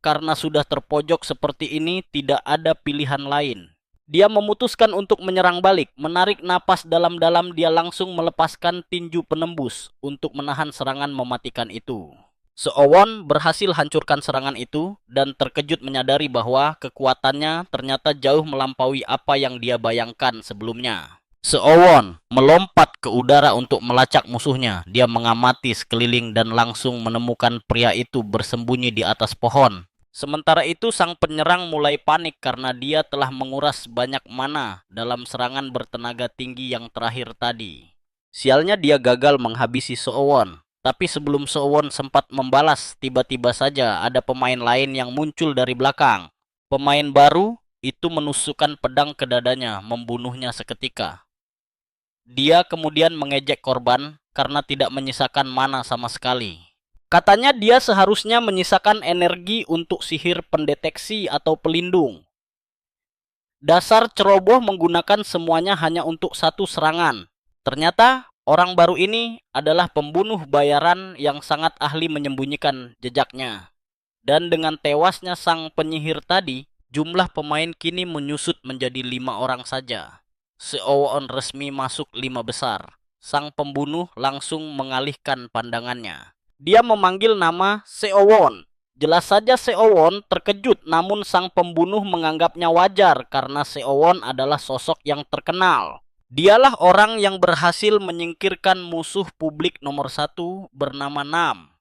Karena sudah terpojok seperti ini, tidak ada pilihan lain. Dia memutuskan untuk menyerang balik. Menarik napas dalam-dalam, dia langsung melepaskan tinju penembus untuk menahan serangan mematikan itu. Seowon berhasil hancurkan serangan itu dan terkejut menyadari bahwa kekuatannya ternyata jauh melampaui apa yang dia bayangkan sebelumnya. Seowon melompat ke udara untuk melacak musuhnya. Dia mengamati sekeliling dan langsung menemukan pria itu bersembunyi di atas pohon. Sementara itu sang penyerang mulai panik karena dia telah menguras banyak mana dalam serangan bertenaga tinggi yang terakhir tadi. Sialnya dia gagal menghabisi Seowon. Tapi sebelum Seowon sempat membalas, tiba-tiba saja ada pemain lain yang muncul dari belakang. Pemain baru itu menusukkan pedang ke dadanya, membunuhnya seketika. Dia kemudian mengejek korban karena tidak menyisakan mana sama sekali. Katanya dia seharusnya menyisakan energi untuk sihir pendeteksi atau pelindung. Dasar ceroboh menggunakan semuanya hanya untuk satu serangan. Ternyata orang baru ini adalah pembunuh bayaran yang sangat ahli menyembunyikan jejaknya. Dan dengan tewasnya sang penyihir tadi, jumlah pemain kini menyusut menjadi 5 orang saja. Seowon resmi masuk 5 besar. Sang pembunuh langsung mengalihkan pandangannya. Dia memanggil nama Seowon. Jelas saja Seowon terkejut, namun sang pembunuh menganggapnya wajar karena Seowon adalah sosok yang terkenal. Dialah orang yang berhasil menyingkirkan musuh publik nomor 1 bernama Nam.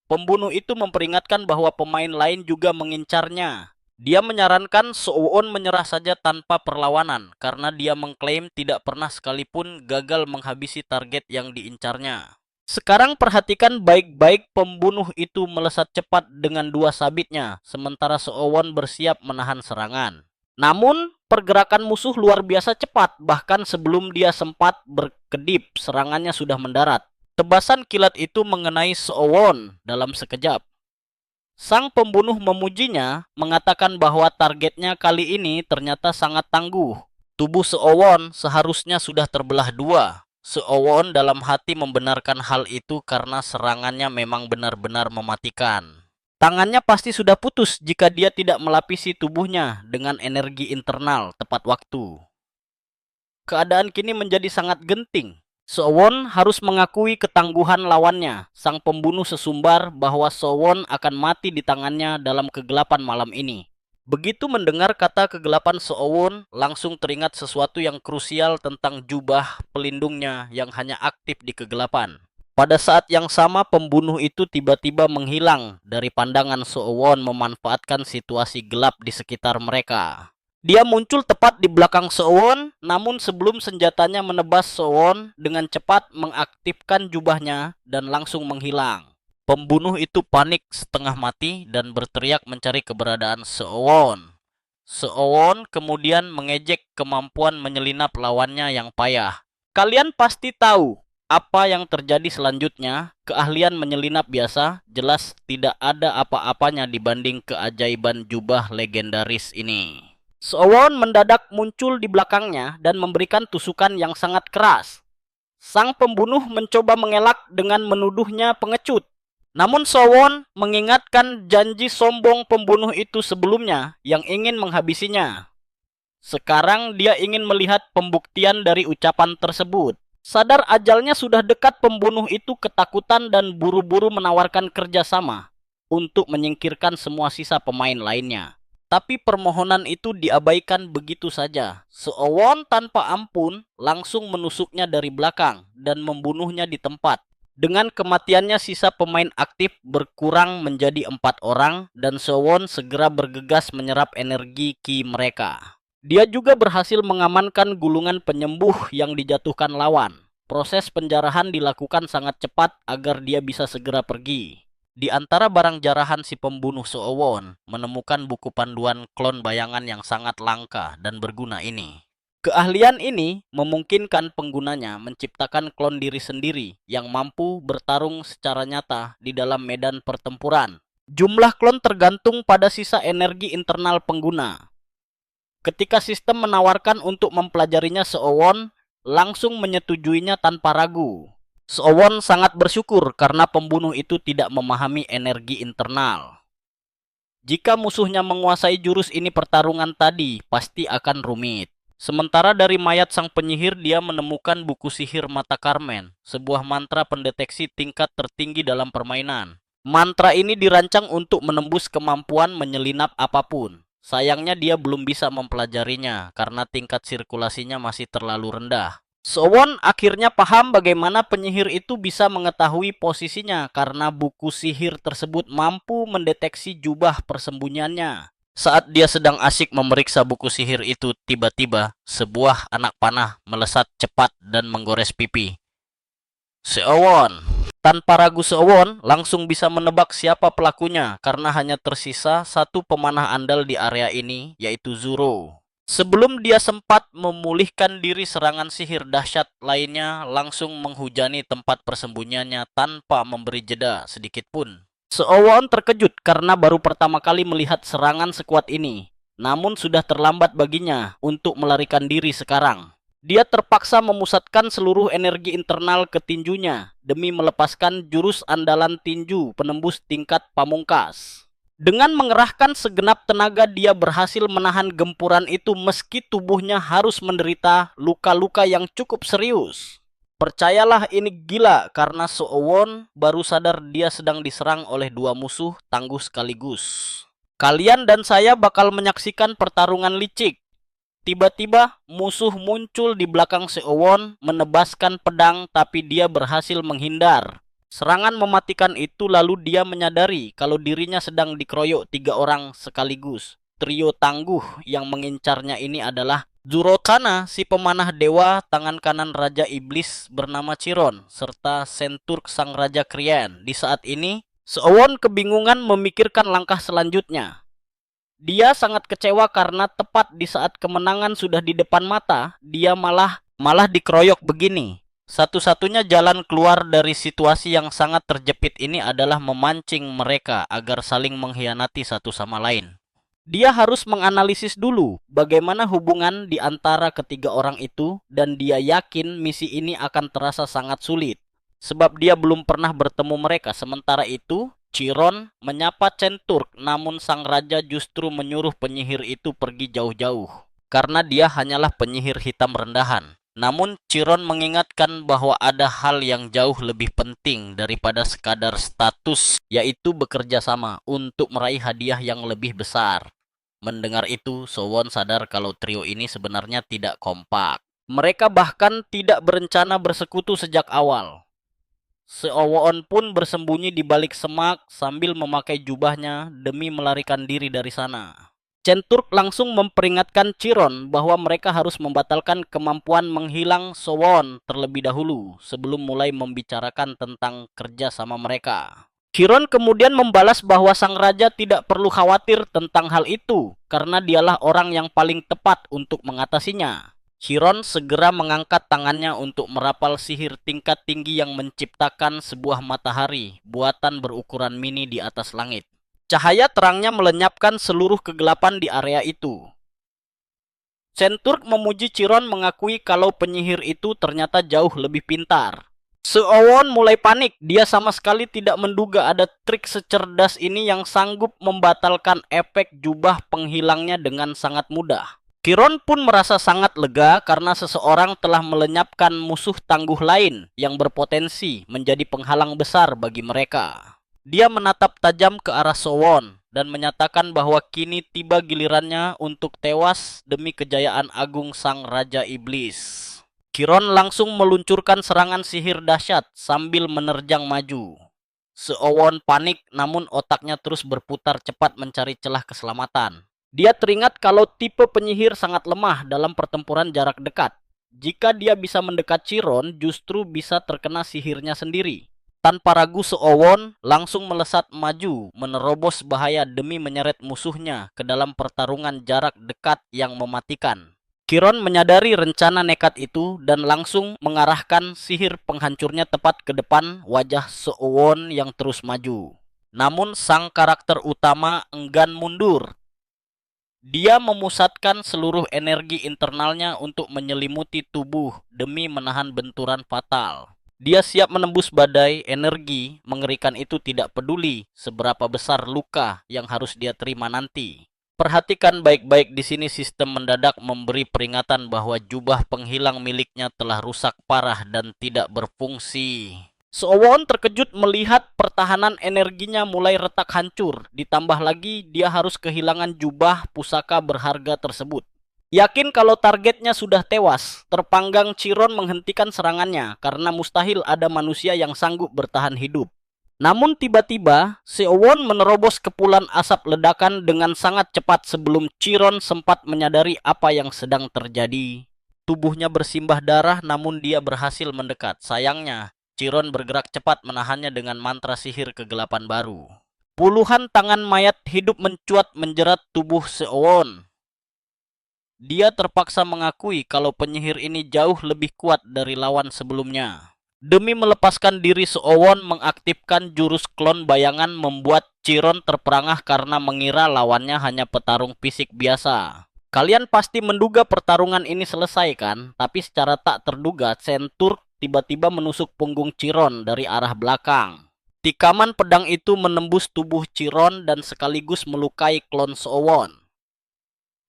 Pembunuh itu memperingatkan bahwa pemain lain juga mengincarnya. Dia menyarankan Seowon menyerah saja tanpa perlawanan karena dia mengklaim tidak pernah sekalipun gagal menghabisi target yang diincarnya. Sekarang perhatikan baik-baik, pembunuh itu melesat cepat dengan dua sabitnya, sementara Seowon bersiap menahan serangan. Namun, pergerakan musuh luar biasa cepat, bahkan sebelum dia sempat berkedip, serangannya sudah mendarat. Tebasan kilat itu mengenai Seowon dalam sekejap. Sang pembunuh memujinya, mengatakan bahwa targetnya kali ini ternyata sangat tangguh. Tubuh Seowon seharusnya sudah terbelah dua. Seowon dalam hati membenarkan hal itu karena serangannya memang benar-benar mematikan. Tangannya pasti sudah putus jika dia tidak melapisi tubuhnya dengan energi internal tepat waktu. Keadaan kini menjadi sangat genting. Seowon harus mengakui ketangguhan lawannya. Sang pembunuh sesumbar bahwa Seowon akan mati di tangannya dalam kegelapan malam ini. Begitu mendengar kata kegelapan, Seowon langsung teringat sesuatu yang krusial tentang jubah pelindungnya yang hanya aktif di kegelapan. Pada saat yang sama, pembunuh itu tiba-tiba menghilang dari pandangan Seowon, memanfaatkan situasi gelap di sekitar mereka. Dia muncul tepat di belakang Seowon, namun sebelum senjatanya menebas, Seowon dengan cepat mengaktifkan jubahnya dan langsung menghilang. Pembunuh itu panik setengah mati dan berteriak mencari keberadaan Seowon. Seowon kemudian mengejek kemampuan menyelinap lawannya yang payah. Kalian pasti tahu apa yang terjadi selanjutnya. Keahlian menyelinap biasa jelas tidak ada apa-apanya dibanding keajaiban jubah legendaris ini. Seowon mendadak muncul di belakangnya dan memberikan tusukan yang sangat keras. Sang pembunuh mencoba mengelak dengan menuduhnya pengecut. Namun Seowon mengingatkan janji sombong pembunuh itu sebelumnya yang ingin menghabisinya. Sekarang dia ingin melihat pembuktian dari ucapan tersebut. Sadar ajalnya sudah dekat, pembunuh itu ketakutan dan buru-buru menawarkan kerjasama untuk menyingkirkan semua sisa pemain lainnya. Tapi permohonan itu diabaikan begitu saja. Seowon tanpa ampun langsung menusuknya dari belakang dan membunuhnya di tempat. Dengan kematiannya, sisa pemain aktif berkurang menjadi 4 orang dan Seowon segera bergegas menyerap energi ki mereka. Dia juga berhasil mengamankan gulungan penyembuh yang dijatuhkan lawan. Proses penjarahan dilakukan sangat cepat agar dia bisa segera pergi. Di antara barang jarahan si pembunuh, Seowon menemukan buku panduan klon bayangan yang sangat langka dan berguna ini. Keahlian ini memungkinkan penggunanya menciptakan klon diri sendiri yang mampu bertarung secara nyata di dalam medan pertempuran. Jumlah klon tergantung pada sisa energi internal pengguna. Ketika sistem menawarkan untuk mempelajarinya, Seowon langsung menyetujuinya tanpa ragu. Seowon sangat bersyukur karena pembunuh itu tidak memahami energi internal. Jika musuhnya menguasai jurus ini, pertarungan tadi pasti akan rumit. Sementara dari mayat sang penyihir, dia menemukan buku sihir mata Carmen, sebuah mantra pendeteksi tingkat tertinggi dalam permainan. Mantra ini dirancang untuk menembus kemampuan menyelinap apapun. Sayangnya dia belum bisa mempelajarinya karena tingkat sirkulasinya masih terlalu rendah. Seowon akhirnya paham bagaimana penyihir itu bisa mengetahui posisinya karena buku sihir tersebut mampu mendeteksi jubah persembunyiannya. Saat dia sedang asyik memeriksa buku sihir itu, tiba-tiba sebuah anak panah melesat cepat dan menggores pipi Seowon. Tanpa ragu, Seowon langsung bisa menebak siapa pelakunya karena hanya tersisa satu pemanah andal di area ini, yaitu Zuro. Sebelum dia sempat memulihkan diri, serangan sihir dahsyat lainnya langsung menghujani tempat persembunyiannya tanpa memberi jeda sedikit pun. Seowon terkejut karena baru pertama kali melihat serangan sekuat ini. Namun sudah terlambat baginya untuk melarikan diri sekarang. Dia terpaksa memusatkan seluruh energi internal ke tinjunya demi melepaskan jurus andalan tinju penembus tingkat pamungkas. Dengan mengerahkan segenap tenaga, dia berhasil menahan gempuran itu meski tubuhnya harus menderita luka-luka yang cukup serius. Percayalah, ini gila karena Seowon baru sadar dia sedang diserang oleh dua musuh tangguh sekaligus. Kalian dan saya bakal menyaksikan pertarungan licik. Tiba-tiba musuh muncul di belakang Seowon menebaskan pedang, tapi dia berhasil menghindar. Serangan mematikan itu, lalu dia menyadari kalau dirinya sedang dikeroyok 3 orang sekaligus. Trio tangguh yang mengincarnya ini adalah Zurotana, si pemanah dewa tangan kanan Raja Iblis bernama Chiron, serta Senturk sang Raja Krian. Di saat ini, Seowon kebingungan memikirkan langkah selanjutnya. Dia sangat kecewa karena tepat di saat kemenangan sudah di depan mata, dia malah dikeroyok begini. Satu-satunya jalan keluar dari situasi yang sangat terjepit ini adalah memancing mereka agar saling mengkhianati satu sama lain. Dia harus menganalisis dulu bagaimana hubungan di antara ketiga orang itu dan dia yakin misi ini akan terasa sangat sulit. Sebab dia belum pernah bertemu mereka. Sementara itu, Chiron menyapa Centurk namun sang raja justru menyuruh penyihir itu pergi jauh-jauh. Karena dia hanyalah penyihir hitam rendahan. Namun Chiron mengingatkan bahwa ada hal yang jauh lebih penting daripada sekadar status, yaitu bekerja sama untuk meraih hadiah yang lebih besar. Mendengar itu, Sowon sadar kalau trio ini sebenarnya tidak kompak. Mereka bahkan tidak berencana bersekutu sejak awal. Seowon pun bersembunyi di balik semak sambil memakai jubahnya demi melarikan diri dari sana. Centurk langsung memperingatkan Chiron bahwa mereka harus membatalkan kemampuan menghilang Sowon terlebih dahulu sebelum mulai membicarakan tentang kerja sama mereka. Chiron kemudian membalas bahwa sang raja tidak perlu khawatir tentang hal itu karena dialah orang yang paling tepat untuk mengatasinya. Chiron segera mengangkat tangannya untuk merapal sihir tingkat tinggi yang menciptakan sebuah matahari buatan berukuran mini di atas langit. Cahaya terangnya melenyapkan seluruh kegelapan di area itu. Centurk memuji Chiron mengakui kalau penyihir itu ternyata jauh lebih pintar. Seowon mulai panik, dia sama sekali tidak menduga ada trik secerdas ini yang sanggup membatalkan efek jubah penghilangnya dengan sangat mudah. Chiron pun merasa sangat lega karena seseorang telah melenyapkan musuh tangguh lain yang berpotensi menjadi penghalang besar bagi mereka. Dia menatap tajam ke arah Sowon dan menyatakan bahwa kini tiba gilirannya untuk tewas demi kejayaan agung sang Raja Iblis. Chiron langsung meluncurkan serangan sihir dahsyat sambil menerjang maju. Seowon panik namun otaknya terus berputar cepat mencari celah keselamatan. Dia teringat kalau tipe penyihir sangat lemah dalam pertempuran jarak dekat. Jika dia bisa mendekat Chiron, justru bisa terkena sihirnya sendiri. Tanpa ragu Seowon langsung melesat maju menerobos bahaya demi menyeret musuhnya ke dalam pertarungan jarak dekat yang mematikan. Chiron menyadari rencana nekat itu dan langsung mengarahkan sihir penghancurnya tepat ke depan wajah Seowon yang terus maju. Namun sang karakter utama enggan mundur. Dia memusatkan seluruh energi internalnya untuk menyelimuti tubuh demi menahan benturan fatal. Dia siap menembus badai energi mengerikan itu tidak peduli seberapa besar luka yang harus dia terima nanti. Perhatikan baik-baik di sini sistem mendadak memberi peringatan bahwa jubah penghilang miliknya telah rusak parah dan tidak berfungsi. Seowon terkejut melihat pertahanan energinya mulai retak hancur. Ditambah lagi dia harus kehilangan jubah pusaka berharga tersebut. Yakin kalau targetnya sudah tewas, terpanggang Chiron menghentikan serangannya karena mustahil ada manusia yang sanggup bertahan hidup. Namun tiba-tiba, Seowon menerobos kepulan asap ledakan dengan sangat cepat sebelum Chiron sempat menyadari apa yang sedang terjadi. Tubuhnya bersimbah darah namun dia berhasil mendekat. Sayangnya, Chiron bergerak cepat menahannya dengan mantra sihir kegelapan baru. Puluhan tangan mayat hidup mencuat menjerat tubuh Seowon. Dia terpaksa mengakui kalau penyihir ini jauh lebih kuat dari lawan sebelumnya. Demi melepaskan diri, Seowon mengaktifkan jurus klon bayangan membuat Chiron terperangah karena mengira lawannya hanya petarung fisik biasa. Kalian pasti menduga pertarungan ini selesai kan? Tapi secara tak terduga, Centurk tiba-tiba menusuk punggung Chiron dari arah belakang. Tikaman pedang itu menembus tubuh Chiron dan sekaligus melukai klon Seowon.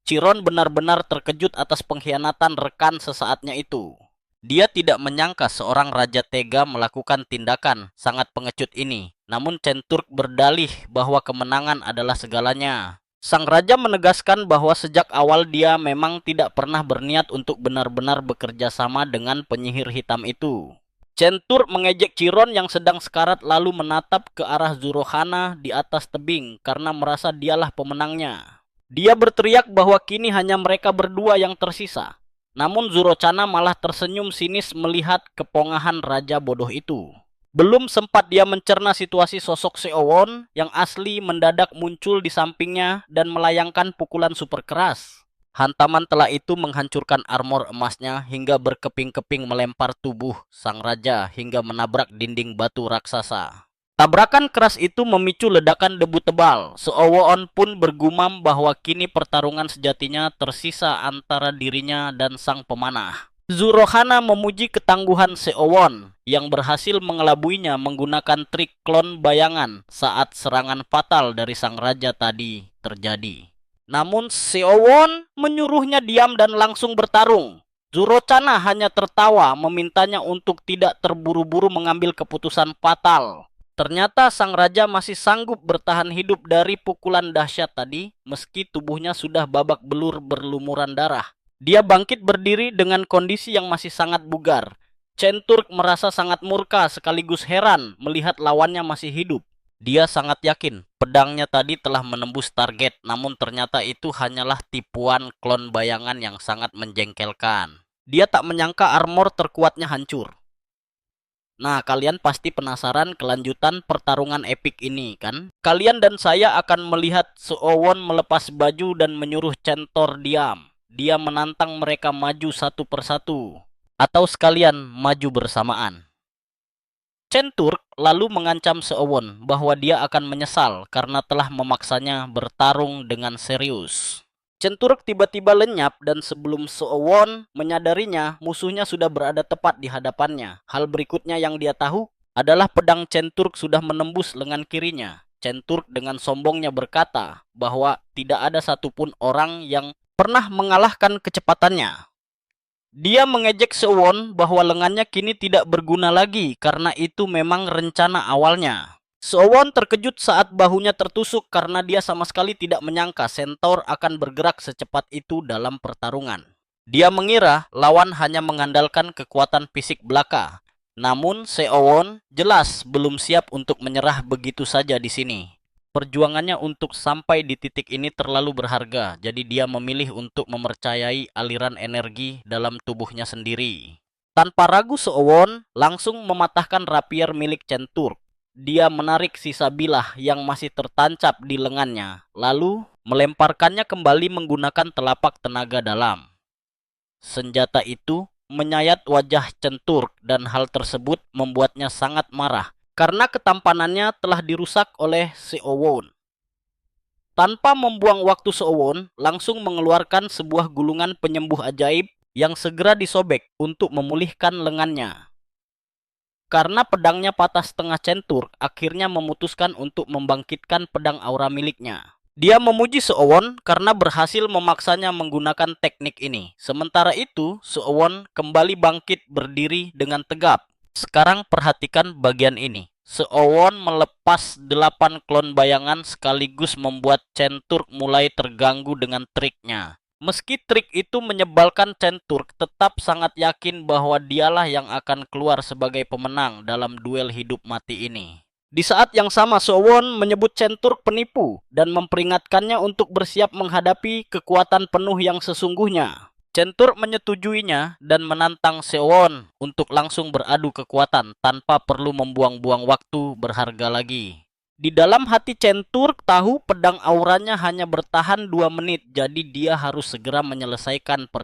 Chiron benar-benar terkejut atas pengkhianatan rekan sesaatnya itu. Dia tidak menyangka seorang raja tega melakukan tindakan sangat pengecut ini. Namun Centurk berdalih bahwa kemenangan adalah segalanya. Sang raja menegaskan bahwa sejak awal dia memang tidak pernah berniat untuk benar-benar bekerja sama dengan penyihir hitam itu. Centurk mengejek Chiron yang sedang sekarat lalu menatap ke arah Zurotana di atas tebing karena merasa dialah pemenangnya. Dia berteriak bahwa kini hanya mereka berdua yang tersisa. Namun Zurocana malah tersenyum sinis melihat kepongahan raja bodoh itu. Belum sempat dia mencerna situasi sosok Seowon yang asli mendadak muncul di sampingnya dan melayangkan pukulan super keras. Hantaman telah itu menghancurkan armor emasnya hingga berkeping-keping melempar tubuh sang raja hingga menabrak dinding batu raksasa. Tabrakan keras itu memicu ledakan debu tebal. Seowon pun bergumam bahwa kini pertarungan sejatinya tersisa antara dirinya dan sang pemanah. Zurohana memuji ketangguhan Seowon yang berhasil mengelabuinya menggunakan trik klon bayangan saat serangan fatal dari sang raja tadi terjadi. Namun Seowon menyuruhnya diam dan langsung bertarung. Zurocana hanya tertawa memintanya untuk tidak terburu-buru mengambil keputusan fatal. Ternyata sang raja masih sanggup bertahan hidup dari pukulan dahsyat tadi meski tubuhnya sudah babak belur berlumuran darah. Dia bangkit berdiri dengan kondisi yang masih sangat bugar. Centurk merasa sangat murka sekaligus heran melihat lawannya masih hidup. Dia sangat yakin pedangnya tadi telah menembus target, namun ternyata itu hanyalah tipuan klon bayangan yang sangat menjengkelkan. Dia tak menyangka armor terkuatnya hancur. Nah, kalian pasti penasaran kelanjutan pertarungan epik ini, kan? Kalian dan saya akan melihat Seowon melepas baju dan menyuruh Centur diam. Dia menantang mereka maju satu persatu, atau sekalian maju bersamaan. Centurk lalu mengancam Seowon bahwa dia akan menyesal karena telah memaksanya bertarung dengan serius. Centurk tiba-tiba lenyap dan sebelum Seowon menyadarinya, musuhnya sudah berada tepat di hadapannya. Hal berikutnya yang dia tahu adalah pedang Centurk sudah menembus lengan kirinya. Centurk dengan sombongnya berkata bahwa tidak ada satupun orang yang pernah mengalahkan kecepatannya. Dia mengejek Seowon bahwa lengannya kini tidak berguna lagi karena itu memang rencana awalnya. Seowon terkejut saat bahunya tertusuk karena dia sama sekali tidak menyangka Centaur akan bergerak secepat itu dalam pertarungan. Dia mengira lawan hanya mengandalkan kekuatan fisik belaka. Namun Seowon jelas belum siap untuk menyerah begitu saja di sini. Perjuangannya untuk sampai di titik ini terlalu berharga, jadi dia memilih untuk mempercayai aliran energi dalam tubuhnya sendiri. Tanpa ragu Seowon langsung mematahkan rapier milik Centurk. Dia menarik sisa bilah yang masih tertancap di lengannya, lalu melemparkannya kembali menggunakan telapak tenaga dalam. Senjata itu menyayat wajah Centurk dan hal tersebut membuatnya sangat marah karena ketampanannya telah dirusak oleh Seowon. Tanpa membuang waktu, Seowon langsung mengeluarkan sebuah gulungan penyembuh ajaib yang segera disobek untuk memulihkan lengannya. Karena pedangnya patah setengah, Centurk akhirnya memutuskan untuk membangkitkan pedang aura miliknya. Dia memuji Seowon karena berhasil memaksanya menggunakan teknik ini. Sementara itu, Seowon kembali bangkit berdiri dengan tegap. Sekarang perhatikan bagian ini. Seowon melepas 8 klon bayangan sekaligus membuat Centurk mulai terganggu dengan triknya. Meski trik itu menyebalkan, Centurk tetap sangat yakin bahwa dialah yang akan keluar sebagai pemenang dalam duel hidup mati ini. Di saat yang sama, Seowon menyebut Centurk penipu dan memperingatkannya untuk bersiap menghadapi kekuatan penuh yang sesungguhnya. Centurk menyetujuinya dan menantang Seowon untuk langsung beradu kekuatan tanpa perlu membuang-buang waktu berharga lagi. Di dalam hati Centurk tahu pedang auranya hanya bertahan 2 menit, jadi dia harus segera menyelesaikan pertarungan.